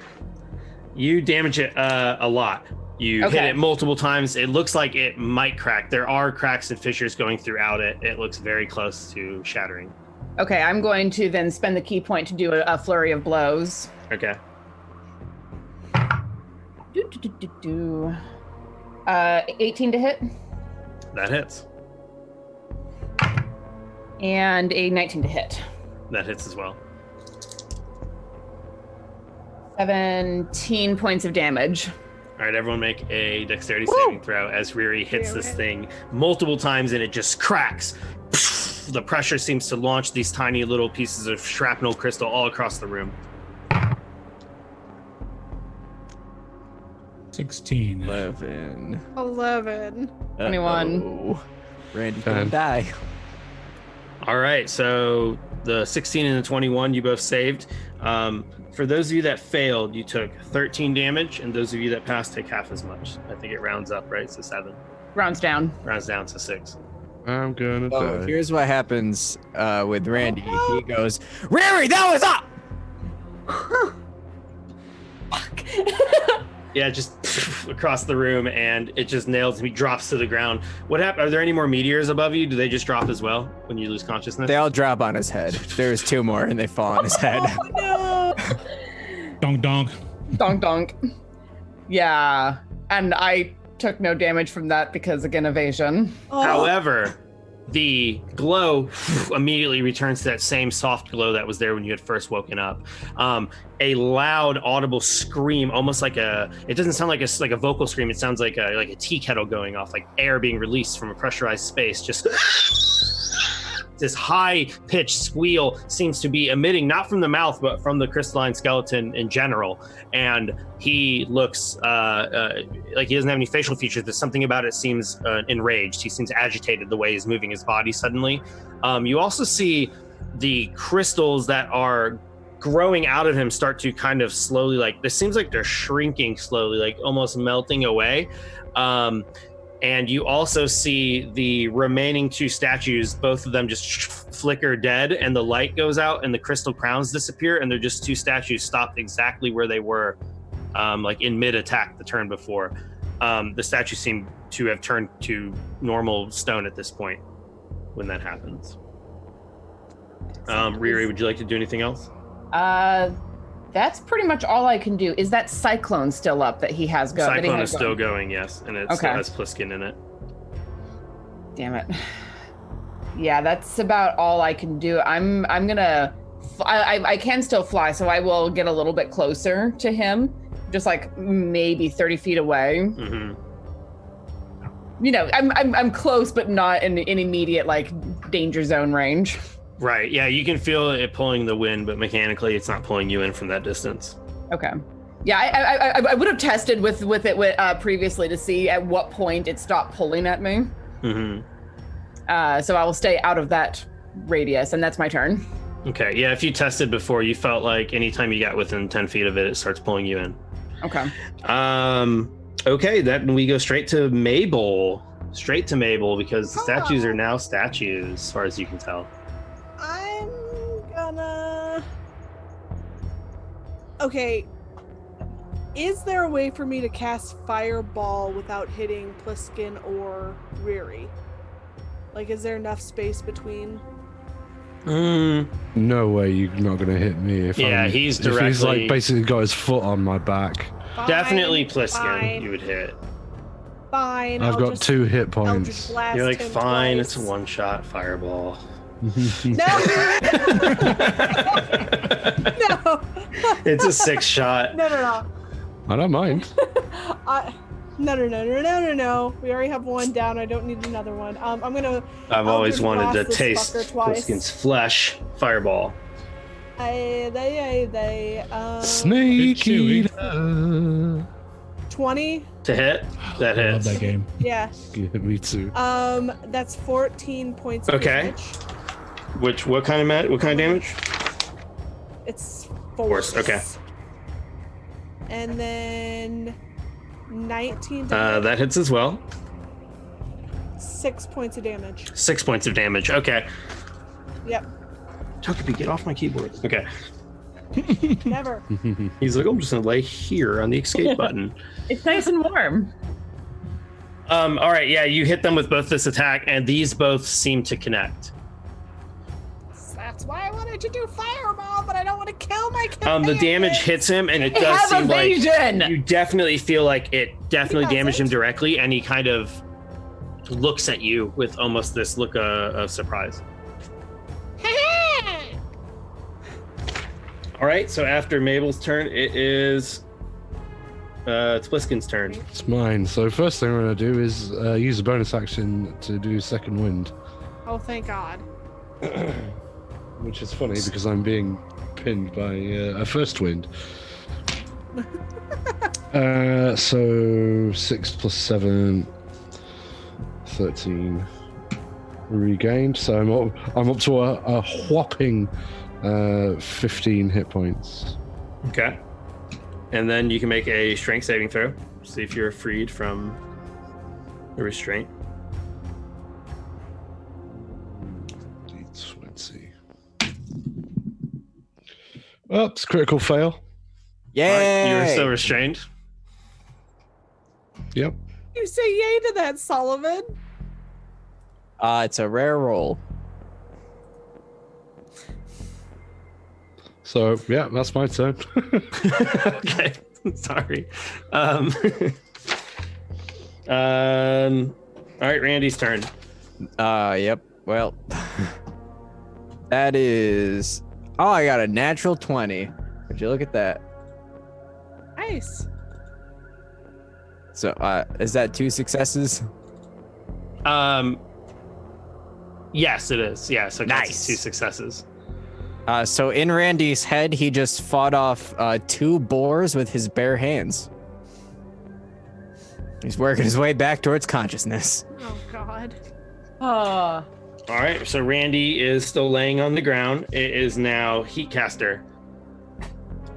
You damage it a lot. You hit it multiple times. It looks like it might crack. There are cracks and fissures going throughout it. It looks very close to shattering. Okay, I'm going to then spend the key point to do a flurry of blows. Okay. 18 to hit. That hits. And a 19 to hit. That hits as well. 17 points of damage. All right, everyone make a dexterity saving throw as Riri hits this thing multiple times and it just cracks. The pressure seems to launch these tiny little pieces of shrapnel crystal all across the room. 16. 11. 21. Randy's gonna die. All right, so the 16 and the 21 you both saved. For those of you that failed, you took 13 damage, and those of you that passed take half as much. I think it rounds up, right? So 7. Rounds down. Rounds down to 6. I'm gonna So die. here's what happens with Randy. He goes, Riri, that was up! Fuck. Yeah, just across the room, and it just nails him. He drops to the ground. What happened? Are there any more meteors above you? Do they just drop as well when you lose consciousness? They all drop on his head. There's 2 more, and they fall on his head. No. Donk donk. Donk donk. Yeah, and I took no damage from that because, again, evasion. However, the glow immediately returns to that same soft glow that was there when you had first woken up. A loud, audible scream, almost like it doesn't sound like a vocal scream. It sounds like a tea kettle going off, like air being released from a pressurized space. Just this high-pitched squeal seems to be emitting not from the mouth, but from the crystalline skeleton in general. And he looks like he doesn't have any facial features, but something about it seems enraged. He seems agitated the way he's moving his body suddenly. You also see the crystals that are growing out of him start to kind of slowly, like, this seems like they're shrinking slowly, like almost melting away. And you also see the remaining 2 statues, both of them just flicker dead, and the light goes out and the crystal crowns disappear, and they're just 2 statues stopped exactly where they were, like in mid-attack the turn before. The statues seem to have turned to normal stone at this point when that happens. Riri, would you like to do anything else? That's pretty much all I can do. Is that cyclone still up that he has going? Cyclone is still going, yes, and it still has Pliskin in it. Damn it. Yeah, that's about all I can do. I'm gonna. I can still fly, so I will get a little bit closer to him, just like maybe 30 feet away. Mm-hmm. You know, I'm close, but not in immediate like danger zone range. Right. Yeah, you can feel it pulling the wind, but mechanically, it's not pulling you in from that distance. Okay. Yeah, I would have tested with it previously to see at what point it stopped pulling at me. Mm-hmm. So I will stay out of that radius, and that's my turn. Okay. Yeah, if you tested before, you felt like anytime you got within 10 feet of it, it starts pulling you in. Okay. Okay, then we go straight to Mabel. Straight to Mabel, because the statues are now statues, as far as you can tell. I'm gonna... Okay. Is there a way for me to cast Fireball without hitting Pliskin or Riri? Like, is there enough space between? No way you're not gonna hit me if he's if he's directly like basically got his foot on my back. Fine, definitely Pliskin. fine, You would hit. Fine. I've got 2 hit I'll points. just blast You're like, him fine, twice. it's a one-shot fireball. No. No. It's a 6-shot. No. I don't mind. No. We already have 1 down. I don't need another one. I'm gonna. I've always just wanted to blast this taste fucker twice. Pliskin's flesh. Fireball. Snake Good chewy. eater. 20. To hit? That I love hits. that game. Yeah. Yeah, me too. That's 14 points of Okay. damage. What kind of damage? It's Force, okay. And then 19 damage. That hits as well. 6 points of damage. 6 points of damage. Okay. Yep. Togepi, get off my keyboard. Okay. Never. He's like, I'm just gonna lay here on the escape button. It's nice and warm. All right, yeah, you hit them with both this attack, and these both seem to connect. That's why I wanted to do fireball, but I don't want to kill my The damage hits him, and it does seem like you definitely feel like it definitely damaged him directly, and he kind of looks at you with almost this look of surprise. All right, so after Mabel's turn, it is it's Pliskin's turn. It's mine. So first thing I'm going to do is use a bonus action to do second wind. Oh, thank God. Which is funny because I'm being pinned by a first wind. So 6 plus 7, 13 regained. So I'm up to a whopping 15 hit points. Okay. And then you can make a strength saving throw. See if you're freed from the restraint. D20. Well, it's a critical fail. Yay! You're still restrained. Yep. You say yay to that, Sullivan? It's a rare roll. So yeah, that's my turn. Okay. Sorry. All right, Randy's turn. Yep. Well, that is. Oh, I got a natural 20. Would you look at that? Nice. So, is that 2 successes? Yes, it is. Yeah, so Nice. that's 2 successes. So in Randy's head, he just fought off 2 boars with his bare hands. He's working his way back towards consciousness. Oh, God. Oh. All right, so Randy is still laying on the ground. It is now Heatcaster.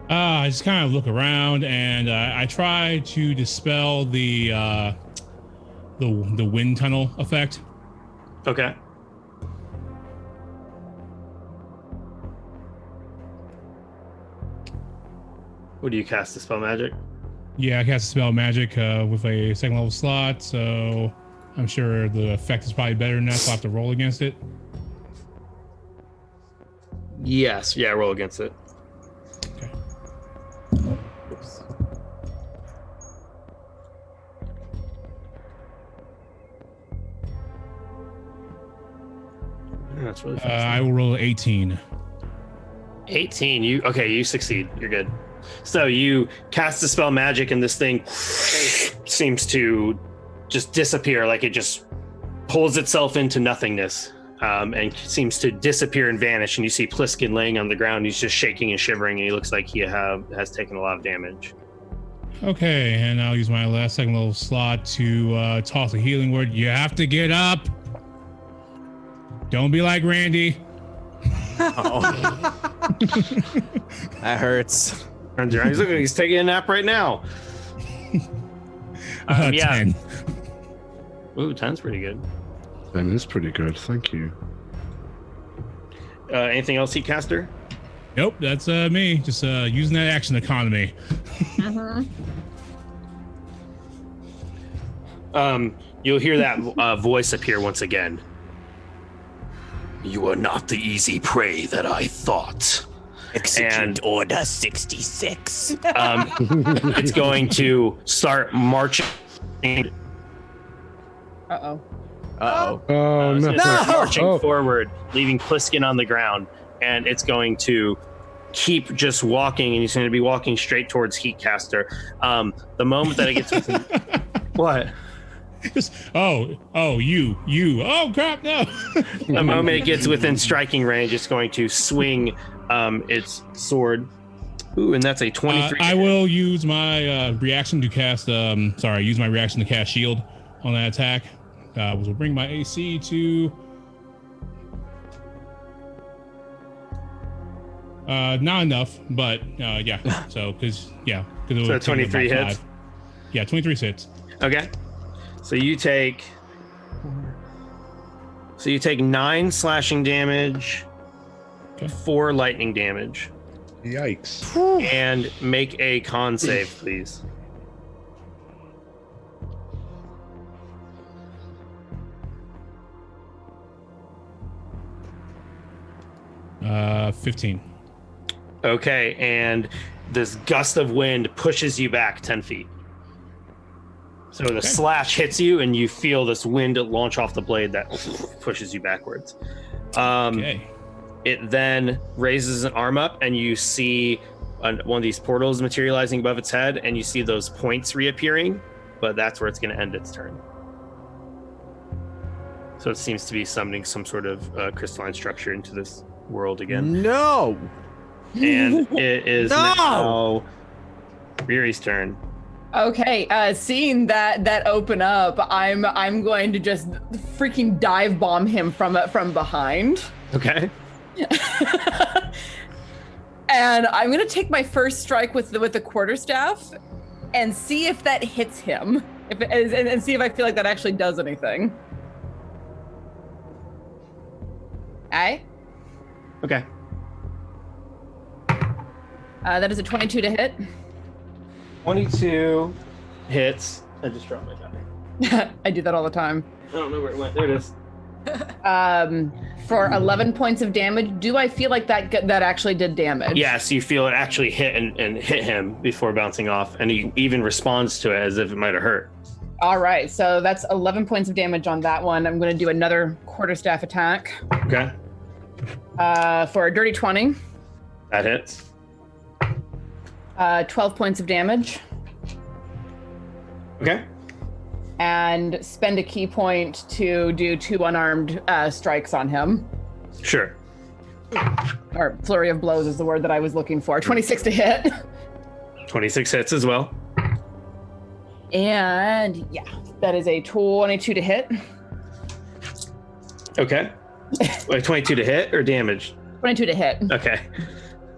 I just kind of look around and I try to dispel the wind tunnel effect. Okay. What do you cast? The spell magic? Yeah, I cast a spell magic with a second level slot, so I'm sure the effect is probably better than that, so I'll have to roll against it. Yes. Yeah, roll against it. Okay. Oops. Yeah, that's really fast. I will roll 18. 18. You succeed. You're good. So you cast the spell magic, and this thing seems to just disappear, like it just pulls itself into nothingness, and seems to disappear and vanish. And you see Pliskin laying on the ground. He's just shaking and shivering, and he looks like he has taken a lot of damage. Okay, and I'll use my last second level slot to toss a healing word. You have to get up. Don't be like Randy. Oh. That hurts. Turns around. He's looking. He's taking a nap right now. Yeah. 10. Ooh, 10's pretty good. That is pretty good. Thank you. Anything else, Heatcaster? Nope, that's me. Just using that action economy. You'll hear that voice appear once again. You are not the easy prey that I thought. Execute Order 66. It's going to start marching. Uh-oh. Uh-oh. Oh It's no! gonna start marching Oh. forward, leaving Pliskin on the ground, and it's going to keep just walking, and he's going to be walking straight towards Heatcaster. The moment that it gets within... What? Just, you. Oh crap, no. The moment it gets within striking range, it's going to swing its sword. Ooh, and that's a 23. I will use my reaction to cast. Use my reaction to cast shield on that attack. Which will bring my AC to. Not enough, but yeah. So because So 23 hits. Yeah, 23 hits. Okay. So you take 9 slashing damage, 4 lightning damage. Yikes. And make a con save, please. 15. Okay, and this gust of wind pushes you back 10 feet. So the slash hits you, and you feel this wind launch off the blade that pushes you backwards. Okay. It then raises an arm up, and you see one of these portals materializing above its head, and you see those points reappearing, but that's where it's going to end its turn. So it seems to be summoning some sort of crystalline structure into this world again. No. And it is now Riri's turn. Okay, seeing that open up, I'm going to just freaking dive bomb him from behind. Okay. And I'm gonna take my first strike with the quarterstaff and see if that hits him. And see if I feel like that actually does anything. Aye. Okay. That is a 22 to hit. 22 hits. I just dropped my die. I do that all the time. I don't know where it went. There it is. For 11 points of damage. Do I feel like that actually did damage? Yes, you feel it actually hit and hit him before bouncing off, and he even responds to it as if it might have hurt. All right, so that's 11 points of damage on that one. I'm going to do another quarterstaff attack. Okay. For a dirty 20. That hits. 12 points of damage. Okay. And spend a key point to do 2 unarmed strikes on him. Sure. Or flurry of blows is the word that I was looking for. 26 to hit. 26 hits as well. And yeah, that is a 22 to hit. Okay. Wait, 22 to hit or damage? 22 to hit. Okay.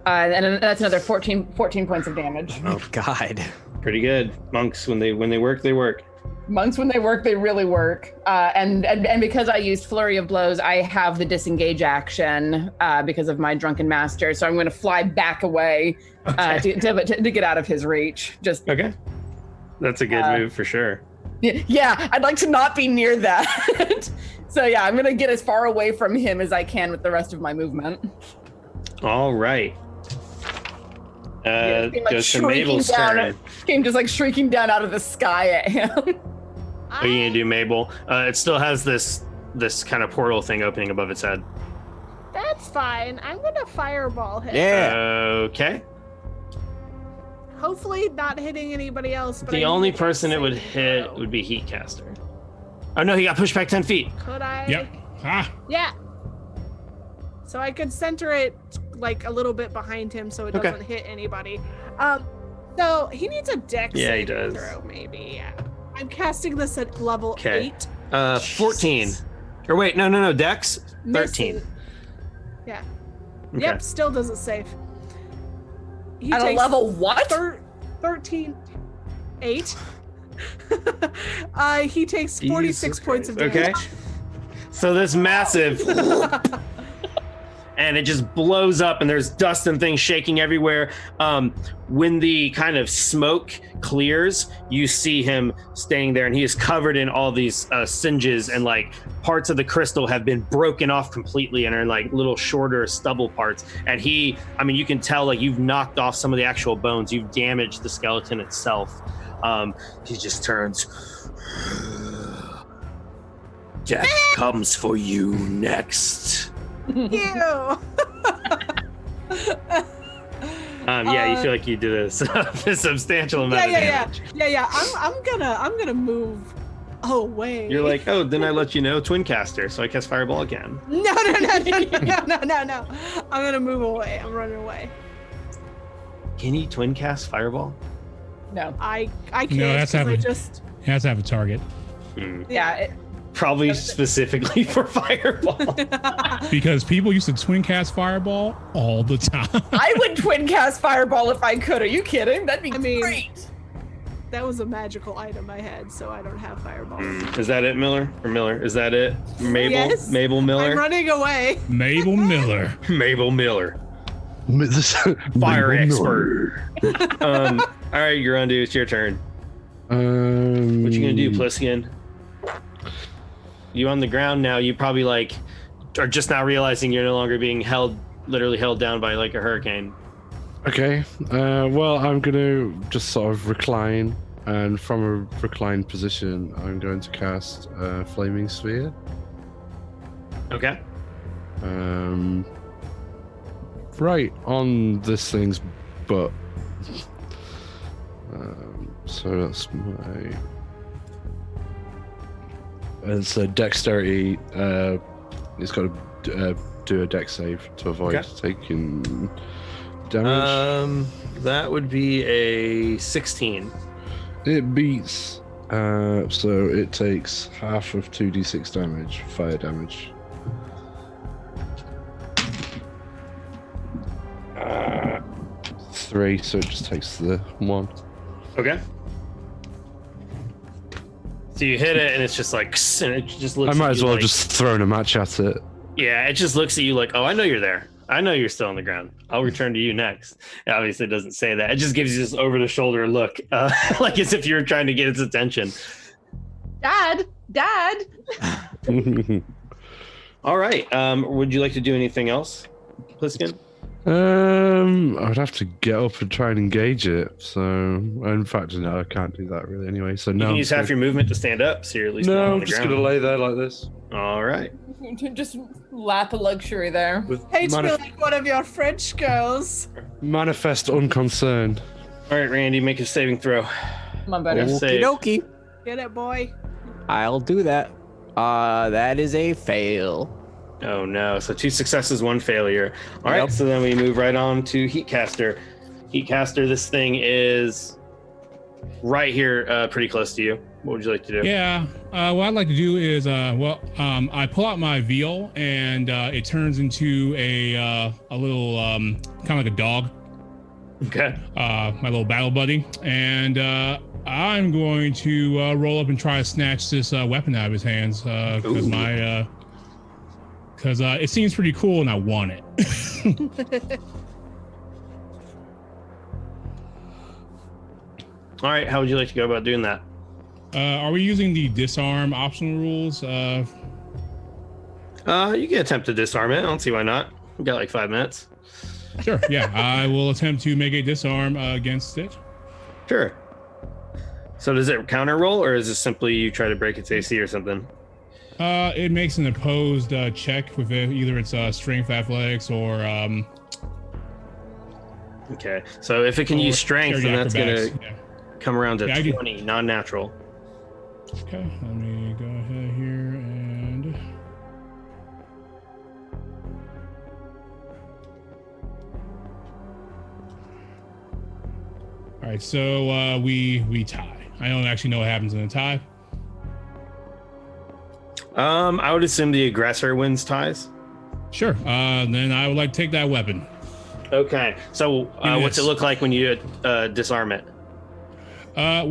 And that's another 14 points of damage. Oh God. Pretty good. Monks, when they work, they work. Monks, when they work, they really work. And because I used Flurry of Blows, I have the disengage action because of my Drunken Master. So I'm going to fly back away to get out of his reach. Just okay. That's a good move for sure. Yeah, I'd like to not be near that. So yeah, I'm going to get as far away from him as I can with the rest of my movement. All right. Goes to Mabel's turn. Came just like shrieking down out of the sky at him. What are you gonna do, Mabel? It still has this kind of portal thing opening above its head. That's fine. I'm gonna fireball him. Yeah. Okay. Hopefully not hitting anybody else. But The only person it would hit would be Heatcaster. Oh no, he got pushed back 10 feet. Could I? Yep. Ah. Yeah. So I could center it like a little bit behind him so it doesn't hit anybody. So he needs a dex saving throw, maybe. Yeah. I'm casting this at level 8. 14. Or wait, no, Dex 13. Missing. Yeah. Okay. Yep, still doesn't save. He At a takes level what? 13. 8. He takes 46 points of damage. Okay. So this massive and it just blows up and there's dust and things shaking everywhere. When the kind of smoke clears, you see him staying there and he is covered in all these singes, and like parts of the crystal have been broken off completely and are like little shorter stubble parts. And you can tell like you've knocked off some of the actual bones. You've damaged the skeleton itself. He just turns. Death comes for you next. Ew. Yeah, you feel like you did a substantial amount of damage. Yeah. I'm gonna move away. You're like, oh, then I let you know, Twin Caster, so I cast Fireball again. No. I'm gonna move away. I'm running away. Can you Twin Cast Fireball? No. I can't. No, it has to have a target. Yeah. Probably specifically for Fireball. Because people used to twin cast Fireball all the time. I would twin cast Fireball if I could. Are you kidding? That'd be great. That was a magical item I had, so I don't have fireball. Is that it, Miller? Or Miller? Is that it? Mabel? Yes. Mabel Miller? I'm running away. Mabel Miller. Mabel Miller. Fire Fire expert. All right, Grundu, it's your turn. What you gonna do, Pliskin? You on the ground now. You probably like are just now realizing you're no longer being literally held down by like a hurricane. Okay. Well, I'm gonna just sort of recline, and from a reclined position, I'm going to cast Flaming Sphere. Okay. Right on this thing's butt. So that's my. It's a dexterity. It's got to do a dex save to avoid taking damage. That would be a 16. It beats. So it takes half of 2d6 damage, fire damage. 3, so it just takes the 1. Okay. So you hit it, and it's just like, and it just looks. I might as well like, just thrown a match at it. Yeah, it just looks at you like, oh, I know you're there. I know you're still on the ground. I'll return to you next. It obviously doesn't say that. It just gives you this over-the-shoulder look, like as if you were trying to get its attention. Dad. All right. Would you like to do anything else, Pliskin? I'd have to get up and try and engage it. So, in fact, no, I can't do that really anyway. So You no. can use half your movement to stand up, so you're at least not No, on I'm the just ground. gonna lay there like this. All right. Just lap of luxury there. With Hate me like one of your French girls. manifest unconcern. All right, Randy, make a saving throw. Come on, buddy. Yes. Okie Save. dokie. Get it, boy. I'll do that. That is a fail. Oh no! So 2 successes, 1 failure. All right. Yep. So then we move right on to Heatcaster. Heatcaster, this thing is right here, pretty close to you. What would you like to do? Yeah. What I'd like to do is, I pull out my veal and it turns into a little kind of like a dog, Okay. my little battle buddy, and I'm going to roll up and try to snatch this weapon out of his hands because it seems pretty cool and I want it. All right. How would you like to go about doing that? Are we using the disarm optional rules? You can attempt to disarm it. I don't see why not. We got like 5 minutes. Sure. Yeah, I will attempt to make a disarm against it. Sure. So does it counter roll, or is this simply you try to break its AC or something? It makes an opposed check with either its strength, athletics, or Okay. So if it can use strength, then that's gonna acrobatics. come around to Yeah, I do. 20, non-natural. Okay, let me go ahead here and. All right, so we tie. I don't actually know what happens in a tie. I would assume the aggressor wins ties. Sure. Then I would like to take that weapon. Okay. So Give me what's it this. look like when you disarm it? I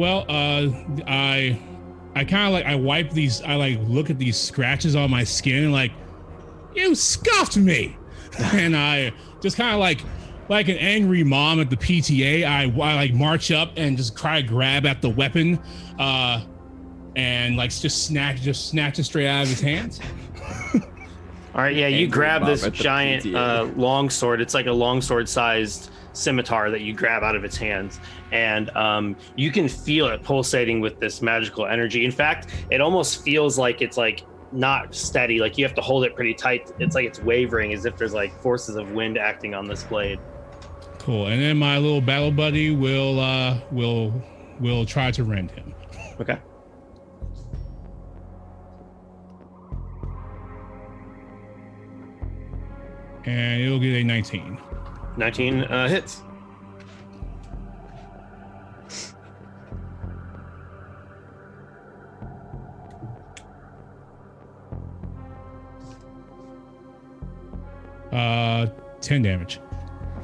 kind of like I wipe these. I like look at these scratches on my skin and like, you scuffed me, and I just kind of like an angry mom at the PTA. I like march up and just try to grab at the weapon, and like just snatch it straight out of his hands. All right. Yeah. You Angry grab mom this at the giant PTA. long sword. It's like a long sword sized scimitar that you grab out of its hands, and you can feel it pulsating with this magical energy. In fact, it almost feels like it's like not steady, like you have to hold it pretty tight. It's like it's wavering, as if there's like forces of wind acting on this blade. Cool. And then my little battle buddy will try to rend him. Okay. And it'll get a 19. 19 hits. Uh, 10 damage.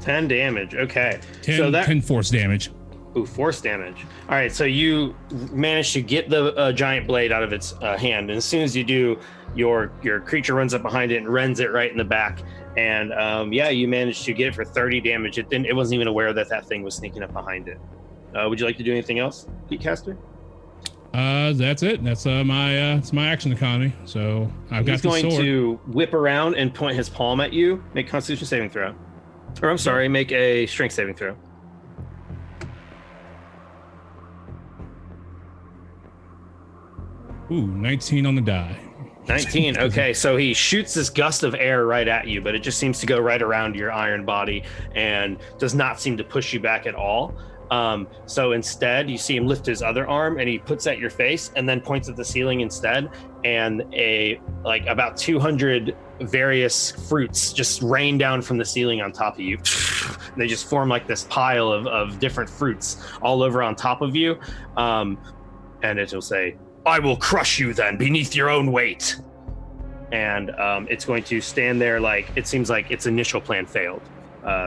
10 damage. Okay. 10, So that 10 force damage. Ooh, force damage. All right, so you manage to get the giant blade out of its hand, and as soon as you do, your creature runs up behind it and rends it right in the back. And you managed to get it for 30 damage. It wasn't even aware that thing was sneaking up behind it. Would you like to do anything else, Peatcaster? That's it. That's it's my action economy. So I've got the sword. He's going to whip around and point his palm at you. Make a Constitution saving throw. Or I'm sorry, make a Strength saving throw. Ooh, 19 on the die. 19. Okay, so he shoots this gust of air right at you, but it just seems to go right around your iron body and does not seem to push you back at all. So instead, you see him lift his other arm and he puts at your face and then points at the ceiling instead. And about 200 various fruits just rain down from the ceiling on top of you. And they just form like this pile of different fruits all over on top of you. And it'll say, "I will crush you then beneath your own weight." And it's going to stand there like it seems like its initial plan failed.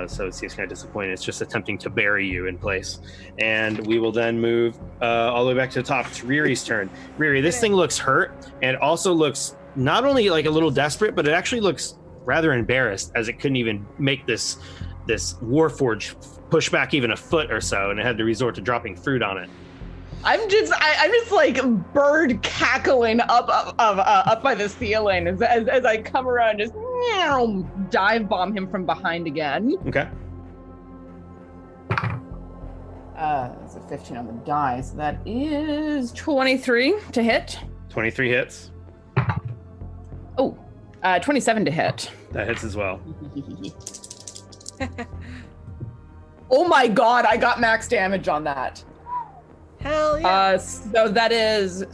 So it seems kind of disappointed. It's just attempting to bury you in place. And we will then move all the way back to the top. It's Riri's turn. Riri, this thing looks hurt and also looks not only like a little desperate, but it actually looks rather embarrassed as it couldn't even make this Warforge push back even a foot or so, and it had to resort to dropping fruit on it. I'm just like bird cackling up by the ceiling as I come around, just dive bomb him from behind again. Okay. That's a 15 on the die, so that is 23 to hit. 23 hits. Oh, 27 to hit. That hits as well. Oh my god, I got max damage on that. Hell yeah. So that is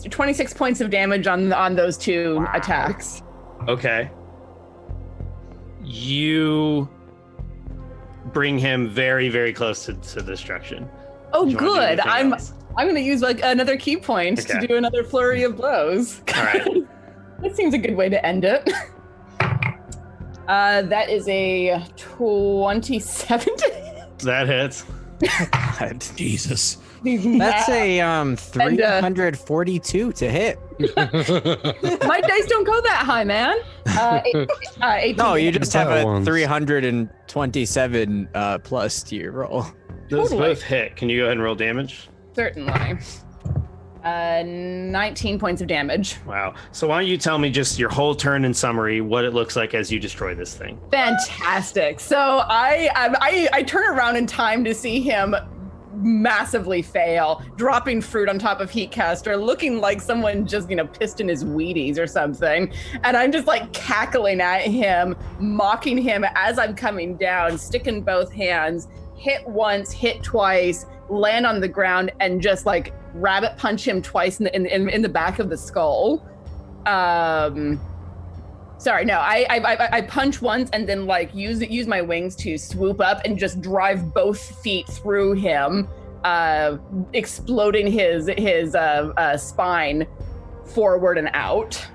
26 points of damage on those two attacks. Okay. You bring him very, very close to destruction. Oh, good. I'm going to use like another key point to do another flurry of blows. All right. That seems a good way to end it. That is a 27 to hit. That hits. God. Jesus. That's a 342 to hit. My dice don't go that high, man. 18 no, you just have a ones. 327 plus to your roll. Those both hit. Can you go ahead and roll damage? Certainly. 19 points of damage. Wow. So why don't you tell me just your whole turn in summary, what it looks like as you destroy this thing? Fantastic. So I turn around in time to see him massively fail, dropping fruit on top of Heatcaster, looking like someone just, pissed in his Wheaties or something. And I'm just like cackling at him, mocking him as I'm coming down, sticking both hands, hit once, hit twice, land on the ground, and just like rabbit punch him twice in the back of the skull. Sorry, no, I punch once and then like use my wings to swoop up and just drive both feet through him, exploding his spine forward and out.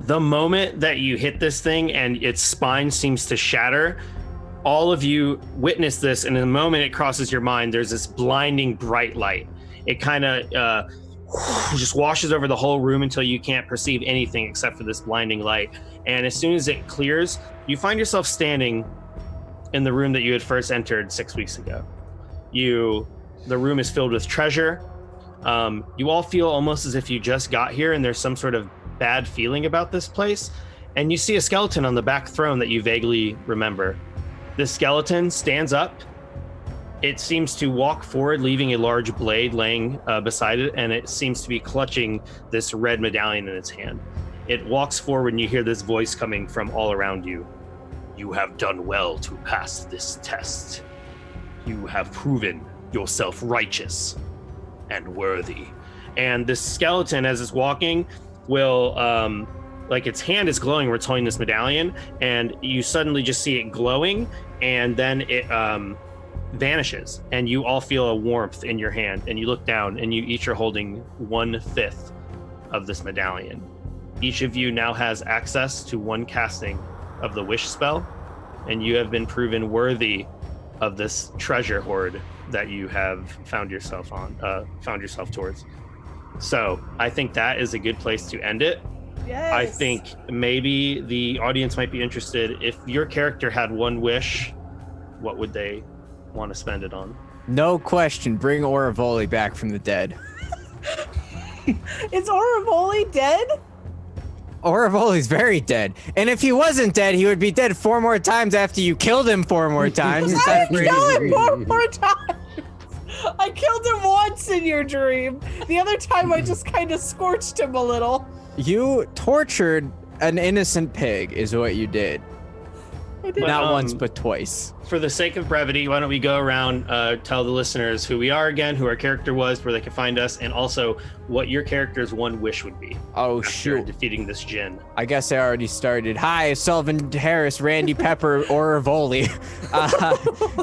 The moment that you hit this thing and its spine seems to shatter, all of you witness this, and in the moment it crosses your mind, there's this blinding bright light. It kind of just washes over the whole room until you can't perceive anything except for this blinding light. And as soon as it clears, you find yourself standing in the room that you had first entered 6 weeks ago. The room is filled with treasure. You all feel almost as if you just got here and there's some sort of bad feeling about this place. And you see a skeleton on the back throne that you vaguely remember. This skeleton stands up. It seems to walk forward, leaving a large blade laying beside it, and it seems to be clutching this red medallion in its hand. It walks forward, and you hear this voice coming from all around you. You have done well to pass this test. You have proven yourself righteous and worthy. And this skeleton, as it's walking, will, like its hand is glowing where it's holding this medallion, and you suddenly just see it glowing, and then it vanishes, and you all feel a warmth in your hand, and you look down, and you each are holding 1/5 of this medallion. Each of you now has access to one casting of the wish spell, and you have been proven worthy of this treasure hoard that you have found yourself towards. So I think that is a good place to end it. Yes. I think maybe the audience might be interested. If your character had one wish, what would they want to spend it on? No question. Bring Oravoli back from the dead. Is Oravoli dead? Oravoli's very dead. And if he wasn't dead, he would be dead 4 more times after you killed him 4 more times. I didn't kill him 4 more times. I killed him once in your dream. The other time I just kind of scorched him a little. You tortured an innocent pig is what you did. I did. Not once, but twice. For the sake of brevity, why don't we go around, tell the listeners who we are again, who our character was, where they can find us, and also what your character's one wish would be. Oh, after shoot. defeating this djinn. I guess I already started. Hi, Sullivan Harris, Randy Pepper, Oravoli.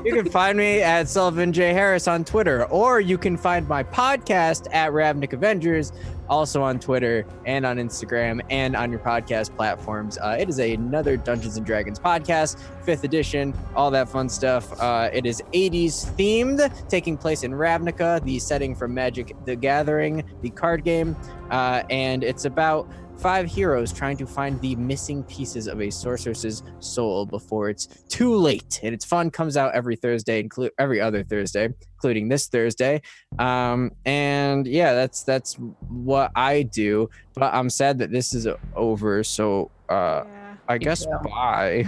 You can find me at Sullivan J. Harris on Twitter, or you can find my podcast at Ravnik Avengers, also on Twitter and on Instagram and on your podcast platforms. It is another Dungeons and Dragons podcast, 5th edition, all that fun stuff. It is 80s themed, taking place in Ravnica, the setting from Magic the Gathering, the card game, and it's about 5 heroes trying to find the missing pieces of a sorceress's soul before it's too late. And it's fun, comes out every Thursday, every other Thursday, including this Thursday. And yeah, that's what I do. But I'm sad that this is over. So I guess bye.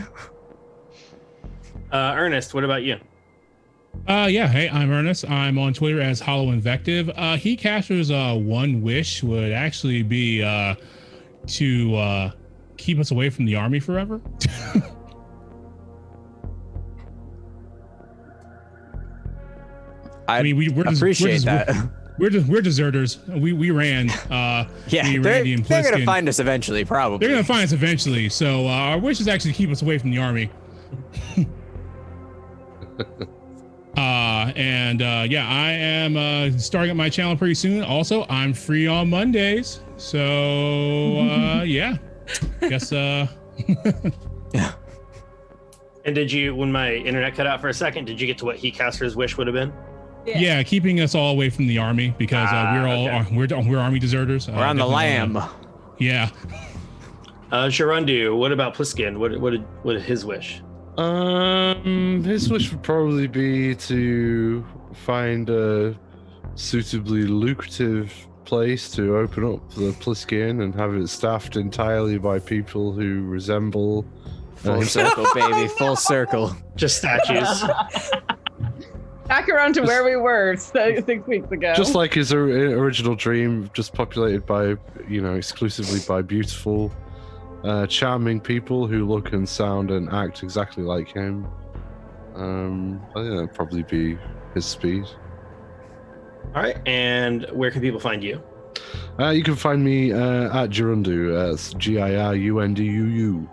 Ernest, what about you? Yeah, hey, I'm Ernest. I'm on Twitter as Hollow Invective. Heatcaster's one wish would actually be to keep us away from the army forever. I mean, we're deserters. We ran. They're gonna find us eventually, probably. They're gonna find us eventually. So our wish is actually to keep us away from the army. Yeah, I am starting up my channel pretty soon. Also, I'm free on Mondays. So yeah, guess yeah. And did you, when my internet cut out for a second, did you get to what Heatcaster's wish would have been? Yeah, keeping us all away from the army because we're army deserters. We're on the lam. Yeah. Sharondu, what about Pliskin? What his wish? His wish would probably be to find a suitably lucrative place to open up the Pliskin and have it staffed entirely by people who resemble full circle, baby, full circle. Just statues. Back around to where we were 6 weeks ago. Just like his original dream, just populated by, exclusively by beautiful, charming people who look and sound and act exactly like him. I think that'd probably be his speed. All right, and where can people find you? You can find me at Girundu. That's GIRUNDUU.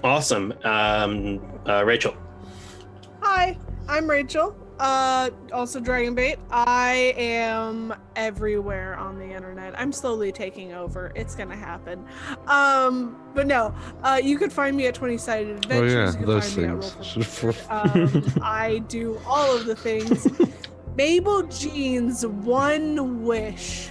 Awesome. Rachel. Hi, I'm Rachel. Also Dragonbait. I am everywhere on the internet. I'm slowly taking over. It's gonna happen. But no, you could find me at 20-Sided Adventures. Oh yeah, you can those find me things. at I do all of the things. Mabel Jean's one wish.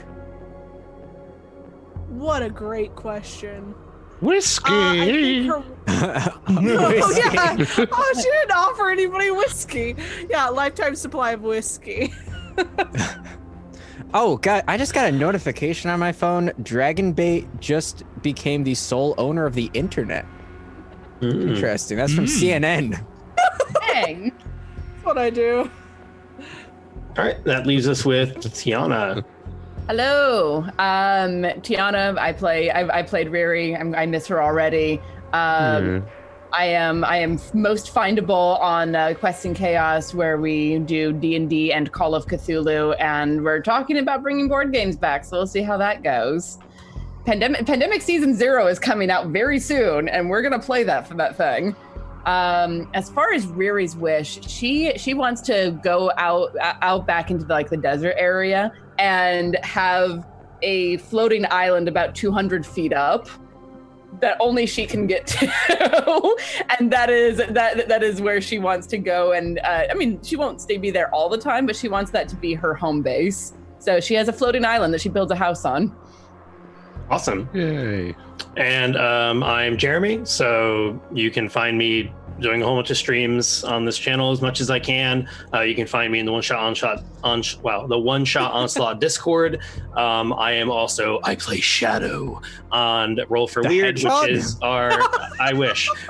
What a great question. Whiskey. I think her... Oh, yeah. Oh, she didn't offer anybody whiskey. Yeah, lifetime supply of whiskey. Oh, God, I just got a notification on my phone. Dragonbait just became the sole owner of the internet. Interesting. That's from CNN. Dang. That's what I do. All right, that leaves us with Tiana. Hello, Tiana. I played Riri. I miss her already. I am most findable on Quest and Chaos, where we do D&D and Call of Cthulhu, and we're talking about bringing board games back. So we'll see how that goes. Pandemic Season 0 is coming out very soon, and we're gonna play that for that thing. As far as Riri's wish, she wants to go out back into the desert area and have a floating island about 200 feet up that only she can get to, and that is where she wants to go. And I mean, she won't be there all the time, but she wants that to be her home base. So she has a floating island that she builds a house on. Awesome. Yay. And I'm Jeremy, so you can find me doing a whole bunch of streams on this channel as much as I can. You can find me in the One Shot Onslaught Discord. I play Shadow on Roll for Weird, hedgehog? which is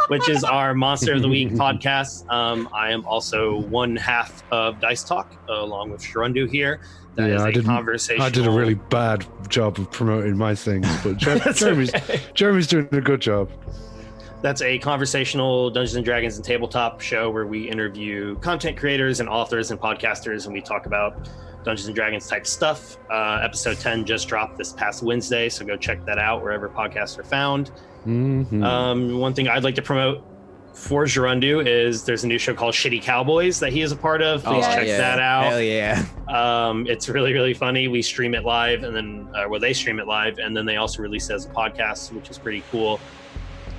which is our Monster of the Week podcast. I am also one half of Dice Talk, along with Sharundu here. That is a conversation. I did a really bad job of promoting my things, but Jeremy's doing a good job. That's a conversational Dungeons and Dragons and tabletop show where we interview content creators and authors and podcasters, and we talk about Dungeons and Dragons type stuff. Episode 10 just dropped this past Wednesday, so go check that out wherever podcasts are found. Mm-hmm. One thing I'd like to promote for Gerundu is there's a new show called Shitty Cowboys that he is a part of. Please check that out. Hell yeah. It's really, really funny. We stream it live, and then they stream it live, and then they also release it as a podcast, which is pretty cool.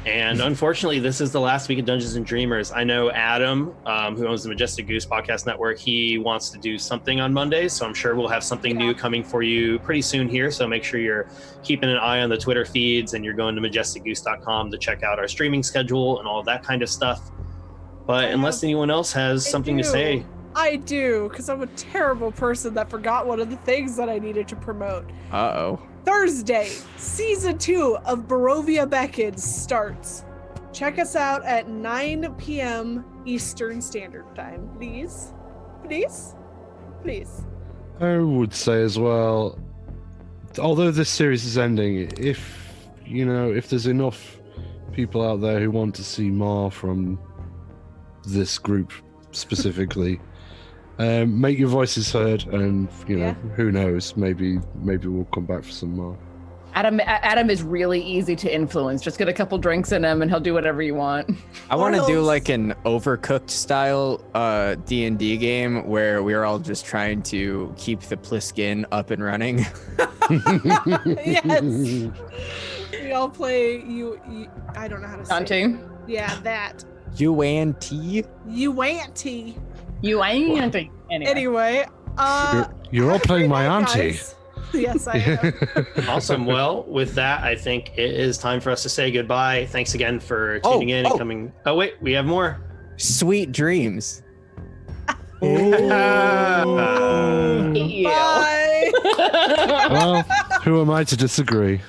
And unfortunately, this is the last week of Dungeons and Dreamers. I know Adam, who owns the Majestic Goose Podcast Network, he wants to do something on Mondays, so I'm sure we'll have something new coming for you pretty soon here. So make sure you're keeping an eye on the Twitter feeds and you're going to majesticgoose.com to check out our streaming schedule and all of that kind of stuff. But unless anyone else has something to say. I do, because I'm a terrible person that forgot one of the things that I needed to promote. Uh-oh. Thursday, season 2 of Barovia Beckons starts. Check us out at 9 p.m. Eastern Standard Time, please. Please? Please. I would say as well, although this series is ending, if there's enough people out there who want to see more from this group specifically, make your voices heard, and who knows, maybe we'll come back for some more. Adam is really easy to influence. Just get a couple drinks in him and he'll do whatever you want. I want to do like an Overcooked style D&D game where we're all just trying to keep the Pliskin up and running. Yes. We all play you I don't know how to say Hunting. it. Yeah, that. UNT? UNT. You ain't. Anyway, you're all playing my guys. auntie. Yes, I am. Awesome. Well, with that, I think it is time for us to say goodbye. Thanks again for tuning in and coming. Oh, wait, we have more. Sweet dreams. Bye. Well, who am I to disagree?